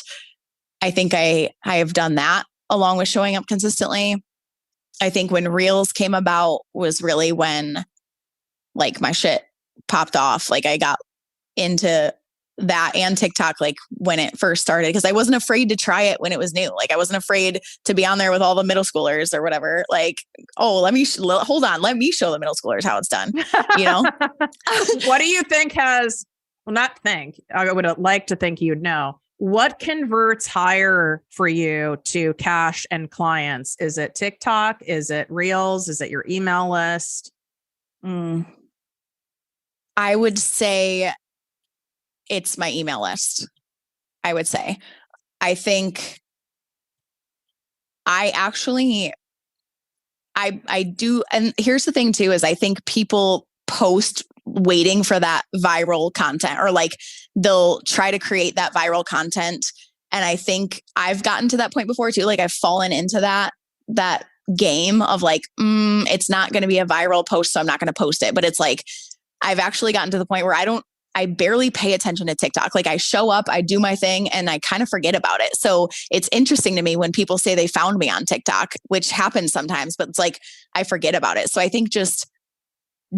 I think I have done that along with showing up consistently. I think when Reels came about was really when like my shit popped off. Like, I got into that and TikTok, like when it first started, because I wasn't afraid to try it when it was new. Like, I wasn't afraid to be on there with all the middle schoolers or whatever. Like, oh, let me show the middle schoolers how it's done. What do you think I would like to think you'd know. What converts higher for you to cash and clients? Is it TikTok? Is it Reels? Is it your email list? I would say it's my email list, I would say. I think I actually, I do. And here's the thing too, is I think people post waiting for that viral content, or like they'll try to create that viral content. And I think I've gotten to that point before too. Like I've fallen into that game of like, it's not going to be a viral post, so I'm not going to post it. But it's like, I've actually gotten to the point where I barely pay attention to TikTok. Like I show up, I do my thing, and I kind of forget about it. So it's interesting to me when people say they found me on TikTok, which happens sometimes, but it's like, I forget about it. So I think just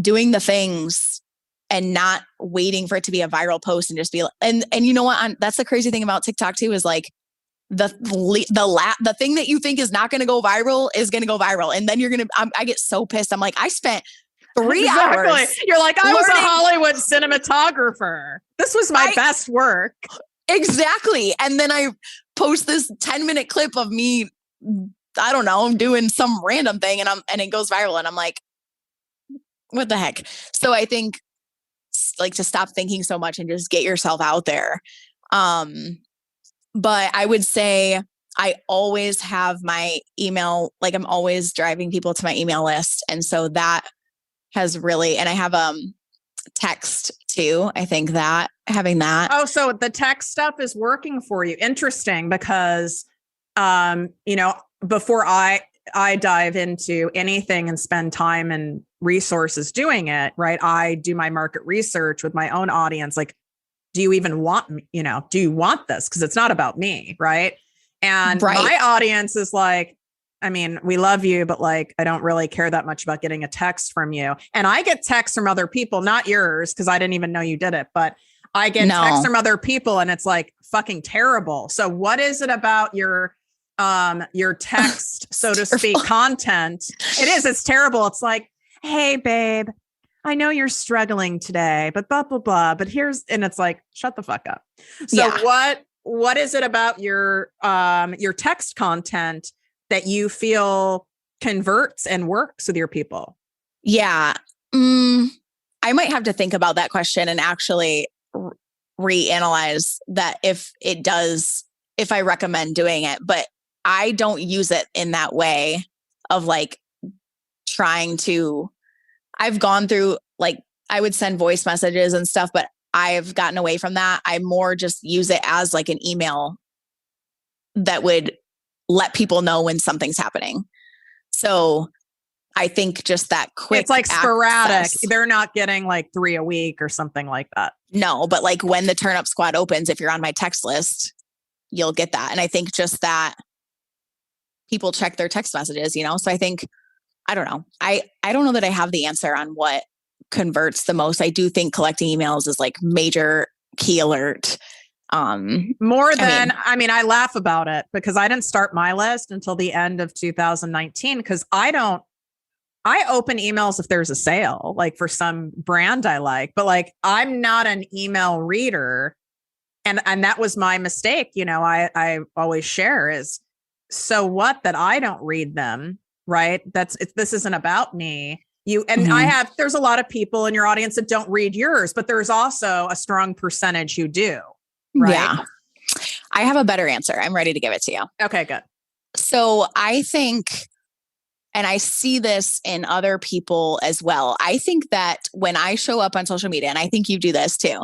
doing the things and not waiting for it to be a viral post and just be, and you know what? That's the crazy thing about TikTok too, is like the thing that you think is not going to go viral is going to go viral. And then I get so pissed. I'm like, I spent 3 hours. You're like, I was a Hollywood cinematographer. This was my best work. Exactly. And then I post this 10-minute clip of me, I don't know, doing some random thing, and it goes viral, and I'm like, what the heck? So I think like to stop thinking so much and just get yourself out there. But I would say I always have my email, like I'm always driving people to my email list. And so that has really, and I have text too. I think that having that. Oh, so the text stuff is working for you. Interesting, because before I dive into anything and spend time and resources doing it, right? I do my market research with my own audience. Like, do you even want me? Do you want this? Because it's not about me, right? And my audience is like, I mean, we love you, but like, I don't really care that much about getting a text from you. And I get texts from other people, not yours, because I didn't even know you did it, but I get texts from other people, and it's like fucking terrible. So what is it about your text, so to speak, content? It's terrible. It's like, hey, babe, I know you're struggling today, but blah, blah, blah. But and it's like, shut the fuck up. So what is it about your text content that you feel converts and works with your people? Yeah. I might have to think about that question and actually reanalyze that if I recommend doing it, but I don't use it in that way of like I've gone through, like, I would send voice messages and stuff, but I've gotten away from that. I more just use it as like an email that would let people know when something's happening. So I think just that quick. It's like sporadic. Access. They're not getting like 3 a week or something like that. No, but like when the Turn Up Squad opens, if you're on my text list, you'll get that. And I think just that people check their text messages, So I think, I don't know. I don't know that I have the answer on what converts the most. I do think collecting emails is like major key alert. I laugh about it because I didn't start my list until the end of 2019 because I open emails if there's a sale, like for some brand I like, but like I'm not an email reader. And that was my mistake. I always share is, so what that I don't read them, right? This isn't about me. There's a lot of people in your audience that don't read yours, but there's also a strong percentage who do. Right? Yeah. I have a better answer. I'm ready to give it to you. Okay, good. So I think, and I see this in other people as well. I think that when I show up on social media, and I think you do this too,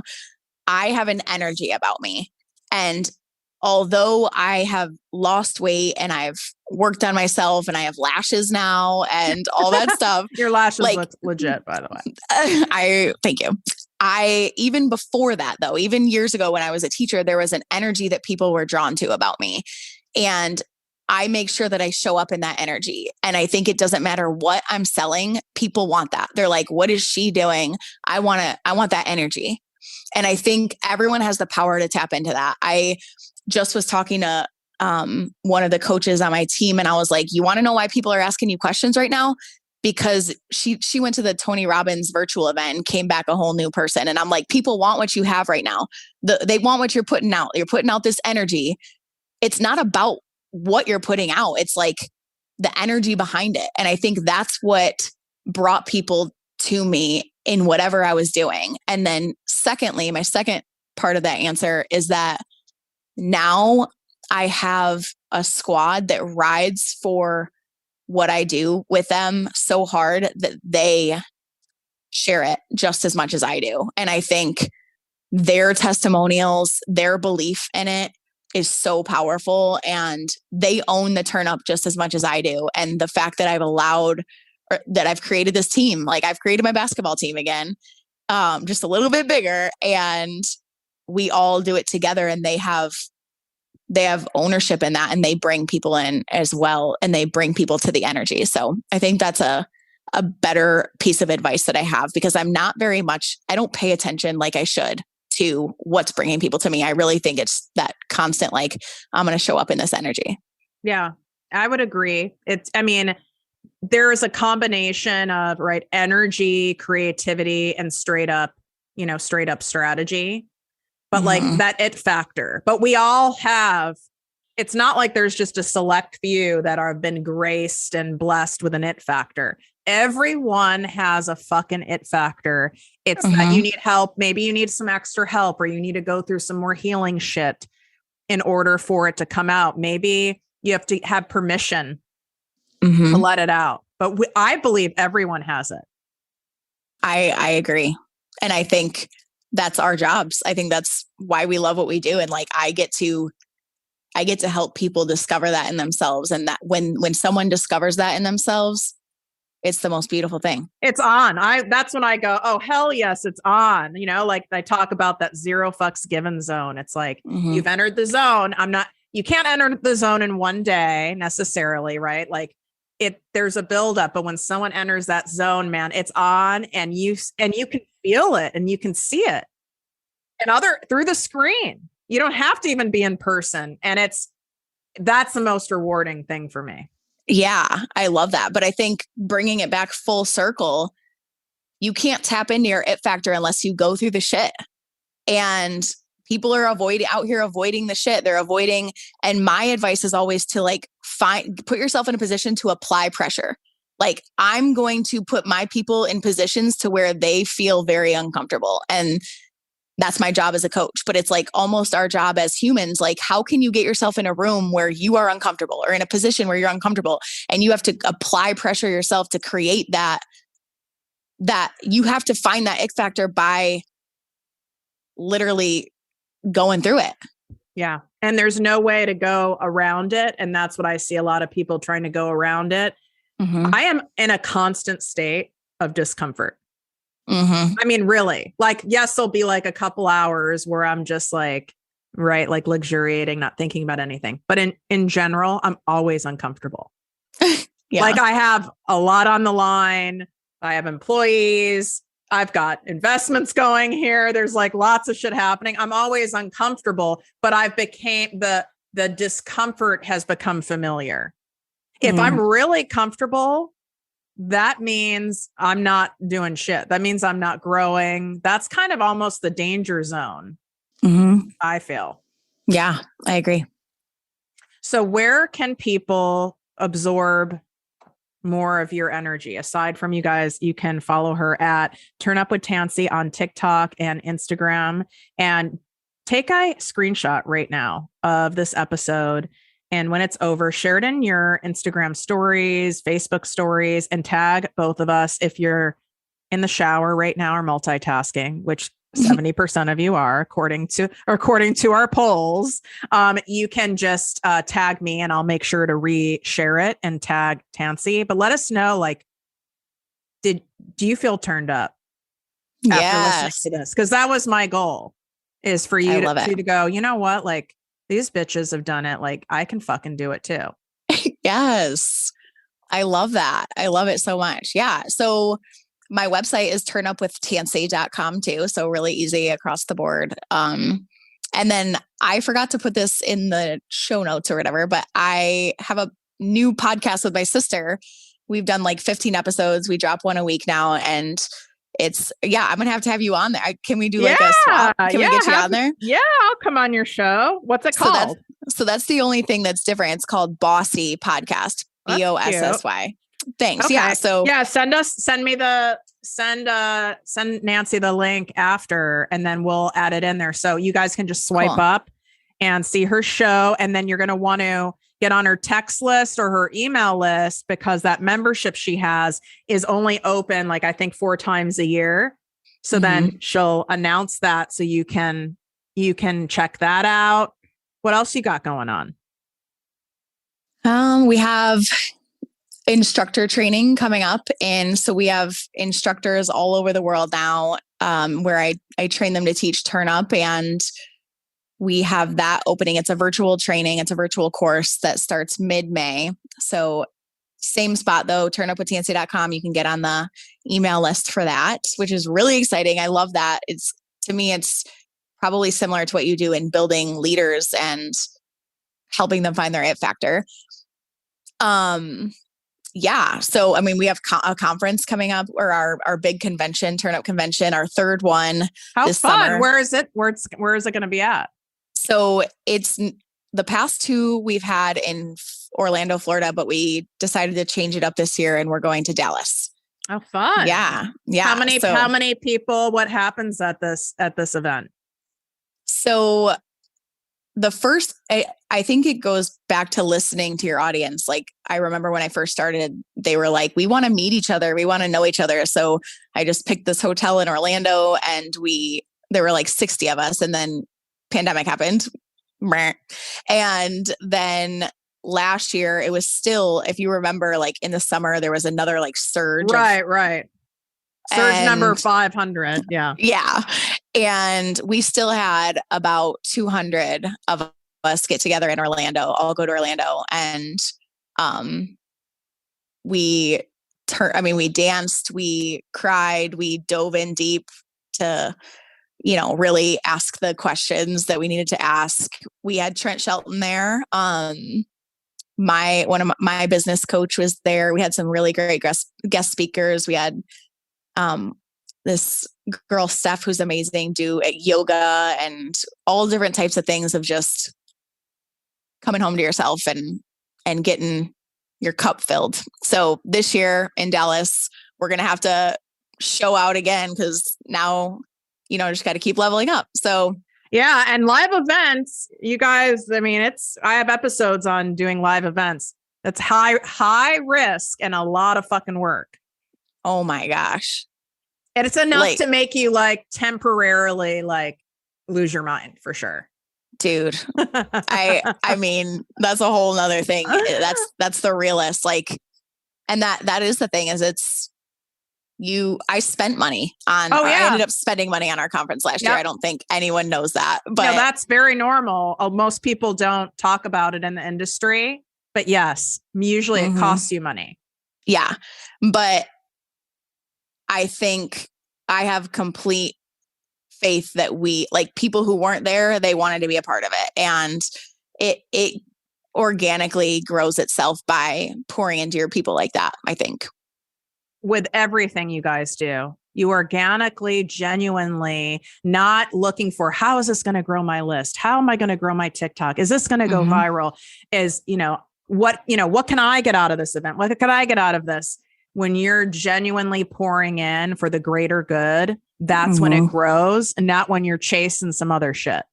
I have an energy about me. And although I have lost weight and I've worked on myself and I have lashes now and all that stuff. Your lashes look legit, by the way. Thank you. Even before that though, even years ago when I was a teacher, there was an energy that people were drawn to about me. And I make sure that I show up in that energy. And I think it doesn't matter what I'm selling. People want that. They're like, what is she doing? I want that energy. And I think everyone has the power to tap into that. I just was talking to one of the coaches on my team and I was like, you want to know why people are asking you questions right now? Because she went to the Tony Robbins virtual event and came back a whole new person. And I'm like, people want what you have right now. They want what you're putting out. You're putting out this energy. It's not about what you're putting out. It's like the energy behind it. And I think that's what brought people to me in whatever I was doing. And then secondly, my second part of that answer is that now I have a squad that rides for what I do with them so hard that they share it just as much as I do. And I think their testimonials, their belief in it is so powerful, and they own the turn up just as much as I do. And the fact that I've created this team, like I've created my basketball team again, just a little bit bigger, and we all do it together, and they have ownership in that, and they bring people in as well, and they bring people to the energy. So I think that's a better piece of advice that I have, because I don't pay attention like I should to what's bringing people to me. I really think it's that constant, like, I'm going to show up in this energy. Yeah, I would agree. There's a combination of energy, creativity, and straight up strategy, but like that it factor. But we all have, it's not like there's just a select few that have been graced and blessed with an it factor. Everyone has a fucking it factor. It's that you need help. Maybe you need some extra help, or you need to go through some more healing shit in order for it to come out. Maybe you have to have permission to let it out. But I believe everyone has it. I agree. And I think that's our jobs. I think that's why we love what we do. And like, I get to help people discover that in themselves. And that when someone discovers that in themselves, it's the most beautiful thing. It's on. That's when I go, oh, hell yes, it's on. Like I talk about that 0 fucks given zone. It's like, you've entered the zone. You can't enter the zone in one day necessarily, right? Like there's a buildup, but when someone enters that zone, man, it's on, and you can feel it, and you can see it through the screen. You don't have to even be in person. And that's the most rewarding thing for me. Yeah, I love that. But I think bringing it back full circle, you can't tap into your it factor unless you go through the shit. And people are out here avoiding the shit. They're avoiding. And my advice is always to put yourself in a position to apply pressure. Like, I'm going to put my people in positions to where they feel very uncomfortable. And that's my job as a coach. But it's like almost our job as humans. Like, how can you get yourself in a room where you are uncomfortable, or in a position where you're uncomfortable, and you have to apply pressure yourself to create that you have to find that it factor by literally going through it. Yeah. And there's no way to go around it. And that's what I see a lot of people trying to go around it. I am in a constant state of discomfort. I mean, really, like, yes, there'll be like a couple hours where I'm just like, like luxuriating, not thinking about anything. But in general, I'm always uncomfortable. Yeah. Like, I have a lot on the line. I have employees. I've got investments going here. There's like lots of shit happening. I'm always uncomfortable, but the discomfort has become familiar. If I'm really comfortable, that means I'm not doing shit. That means I'm not growing. That's kind of almost the danger zone, I feel. Yeah, I agree. So where can people absorb more of your energy? Aside from you guys, you can follow her at Turn Up with Tanci on TikTok and Instagram, and take a screenshot right now of this episode. And when it's over, share it in your Instagram stories, Facebook stories, and tag both of us if you're in the shower right now or multitasking, which 70% of you are, according to our polls. You can just tag me, and I'll make sure to re-share it and tag Tanci. But let us know, like, do you feel turned up after listening to this? Because that was my goal, is for you to go, you know what, like, these bitches have done it. Like, I can fucking do it too. Yes. I love that. I love it so much. Yeah. So my website is turnupwithtanci.com too. So really easy across the board. And then I forgot to put this in the show notes or whatever, but I have a new podcast with my sister. We've done like 15 episodes. We drop one a week now, and I'm going to have you on there. Can we do like a swap? Can we get you on there? Yeah, I'll come on your show. What's it called? So that's the only thing that's different. It's called Bossy Podcast. BOSSY. Thanks. Okay. Yeah. So send send Nancy the link after, and then we'll add it in there. So you guys can just swipe up and see her show. And then you're going to want to get on her text list or her email list, because that membership she has is only open, like, I think 4 times a year. So then she'll announce that. So you can check that out. What else you got going on? We have instructor training coming up. And so we have instructors all over the world now, where I train them to teach turn up, and we have that opening. It's a virtual training. It's a virtual course that starts mid-May. So same spot though, turnupwithtanci.com. You can get on the email list for that, which is really exciting. I love that. To me, it's probably similar to what you do in building leaders and helping them find their it factor. Yeah. So, I mean, we have a conference coming up, or our big convention, Turn Up Convention, our third one. How this fun. summer. Where is it? Where is it going to be at? So it's the past 2 we've had in Orlando, Florida, but we decided to change it up this year, and we're going to Dallas. Oh, fun. Yeah. Yeah. How many people, what happens at this event? So the first, I think it goes back to listening to your audience. Like, I remember when I first started, they were like, we want to meet each other. We want to know each other. So I just picked this hotel in Orlando, and there were like 60 of us, and then pandemic happened. And then last year it was still, if you remember, like in the summer, there was another like surge. Right. Surge number 500. Yeah. Yeah. And we still had about 200 of us get together in Orlando, all go to Orlando. And we danced, we cried, we dove in deep to, really ask the questions that we needed to ask. We had Trent Shelton there. One of my business coach was there. We had some really great guest speakers. We had this girl, Steph, who's amazing, do yoga and all different types of things of just coming home to yourself and getting your cup filled. So this year in Dallas, we're going to have to show out again, because now, just got to keep leveling up. So yeah. And live events, you guys, I mean, I have episodes on doing live events. That's high risk and a lot of fucking work. Oh my gosh. And it's enough to make you like temporarily like lose your mind for sure. Dude, I mean, that's a whole nother thing. That's the realest, like, and that is the thing, is I spent money on, I ended up spending money on our conference last year. I don't think anyone knows that, but no, that's very normal. Most people don't talk about it in the industry, but yes, usually it costs you money. Yeah. But I think I have complete faith that people who weren't there, they wanted to be a part of it. And it organically grows itself by pouring into your people like that, I think. With everything you guys do, you organically, genuinely, not looking for, how is this going to grow my list? How am I going to grow my TikTok? Is this going to go viral? What can I get out of this event? What can I get out of this? When you're genuinely pouring in for the greater good, that's when it grows, and not when you're chasing some other shit.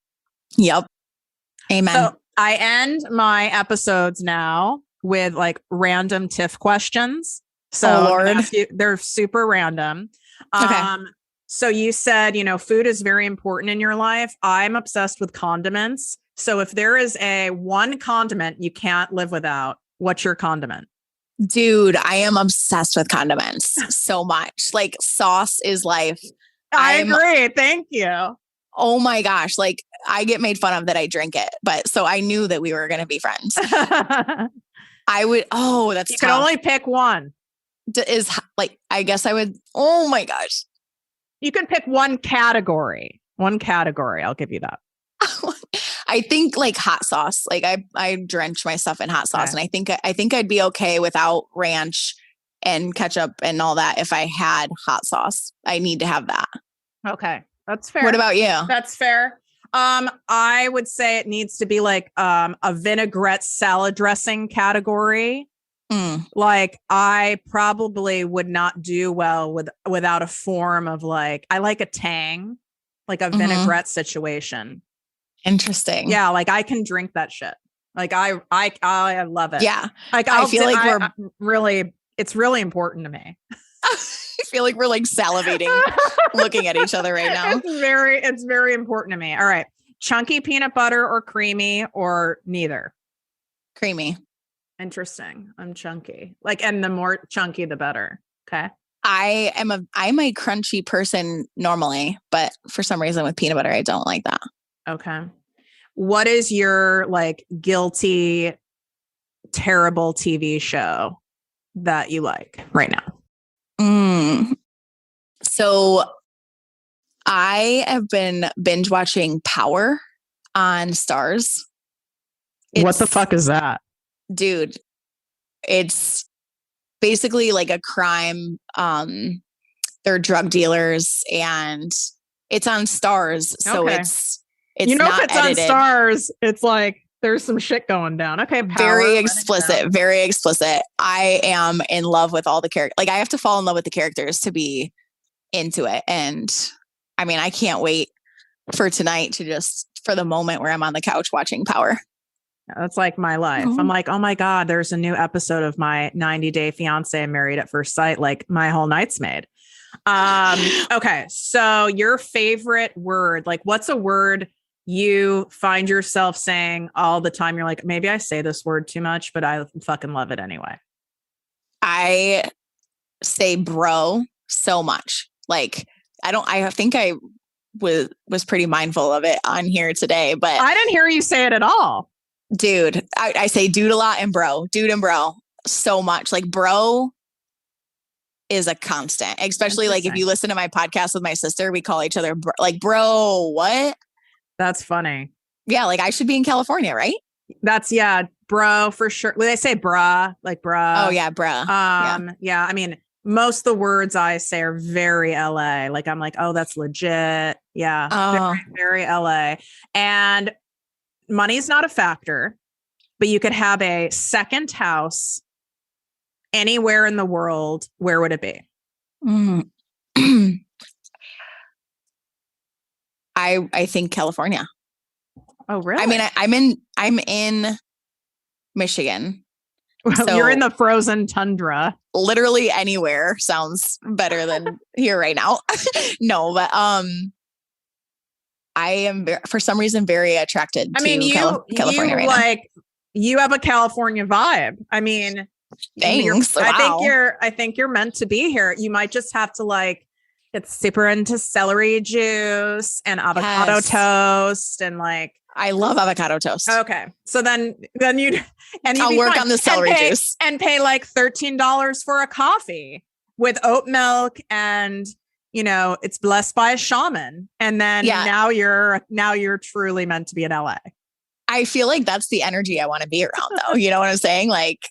Yep. Amen. So I end my episodes now with like random TIFF questions. So they're super random. Okay. So you said, food is very important in your life. I'm obsessed with condiments. So if there is one condiment you can't live without, what's your condiment? Dude, I am obsessed with condiments so much. Like, sauce is life. I agree. Thank you. Oh my gosh. Like, I get made fun of that I drink it, but so I knew that we were going to be friends. That's you can only pick one. I guess I would, oh my gosh. You can pick one category. I'll give you that. I think like hot sauce. Like I drench my stuff in hot sauce, and I think I'd be okay without ranch and ketchup and all that if I had hot sauce. I need to have that. Okay, that's fair. What about you? That's fair. I would say it needs to be like a vinaigrette salad dressing category. Like I probably would not do well without a form of like, I like a tang, like a vinaigrette situation. Interesting. Yeah. Like I can drink that shit. Like I love it. Yeah. Like I feel like we're really, it's really important to me. I feel like we're like salivating looking at each other right now. It's very important to me. All right. Chunky peanut butter or creamy or neither? Creamy. Interesting. I'm chunky. Like, and the more chunky, the better. Okay. I'm a crunchy person normally, but for some reason with peanut butter, I don't like that. Okay. What is your like guilty, terrible TV show that you like right now? So I have been binge watching Power on Starz. What the fuck is that? Dude, it's basically like a crime. They're drug dealers and it's on Starz. So it's you know, if it's edited. on Starz, it's like there's some shit going down. Okay. Power, very explicit. I am in love with all the characters. Like I have to fall in love with the characters to be into it. And I mean, I can't wait for tonight for the moment where I'm on the couch watching Power. That's like my life. I'm like, oh my God, there's a new episode of my 90-Day Fiance Married at First Sight. Like my whole night's made. Okay. So your favorite word, like what's a word you find yourself saying all the time? You're like, maybe I say this word too much, but I fucking love it anyway. I say bro so much. Like I think I was pretty mindful of it on here today, but I didn't hear you say it at all. Dude, I say dude a lot and bro, so much. Like bro is a constant, especially like if you listen to my podcast with my sister, we call each other like bro, what? That's funny. Yeah. Like I should be in California, right? That's bro, for sure. Well, they say bruh, like bruh. Oh yeah. Bruh. Yeah. I mean, most of the words I say are very LA. Like I'm like, oh, that's legit. Yeah. Very, very LA. And money's not a factor, but you could have a second house anywhere in the world. Where would it be? I think California. Oh, really? I mean, I'm in Michigan. Well, so you're in the frozen tundra. Literally anywhere sounds better than here right now. No, but I am for some reason very attracted to California right now. You have a California vibe. I mean, thanks. I think you're meant to be here. You might just have to like get super into celery juice and avocado toast and like. I love avocado toast. Okay. So then I'll work on the celery juice and pay like $13 for a coffee with oat milk and it's blessed by a shaman. And then now you're truly meant to be in LA. I feel like that's the energy I want to be around though. You know what I'm saying? Like,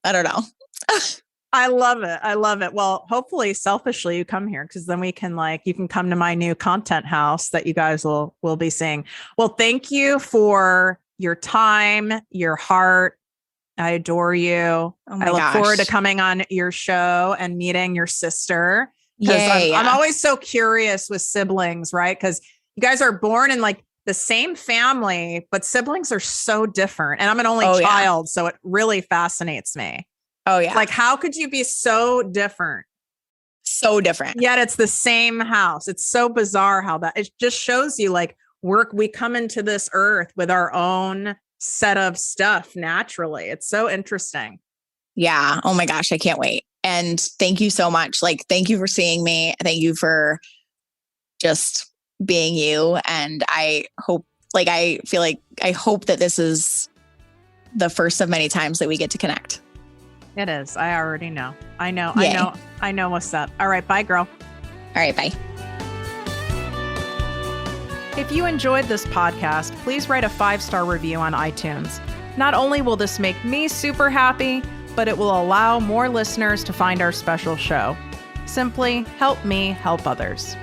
I don't know. I love it. Well, hopefully selfishly you come here because then we can you can come to my new content house that you guys will be seeing. Well, thank you for your time, your heart. I adore you. Oh I look forward to coming on your show and meeting your sister. I'm always so curious with siblings, right? Because you guys are born in like the same family, but siblings are so different. And I'm an only child, so it really fascinates me. Oh, yeah. Like, how could you be so different? So different. Yet it's the same house. It's so bizarre how it just shows you like we come into this earth with our own set of stuff naturally. It's so interesting. Yeah. Oh my gosh. I can't wait. And thank you so much. Like, thank you for seeing me. Thank you for just being you. And I hope that this is the first of many times that we get to connect. It is. I already know. I know what's up. All right. Bye, girl. All right. Bye. If you enjoyed this podcast, please write a 5-star review on iTunes. Not only will this make me super happy, but it will allow more listeners to find our special show. Simply help me help others.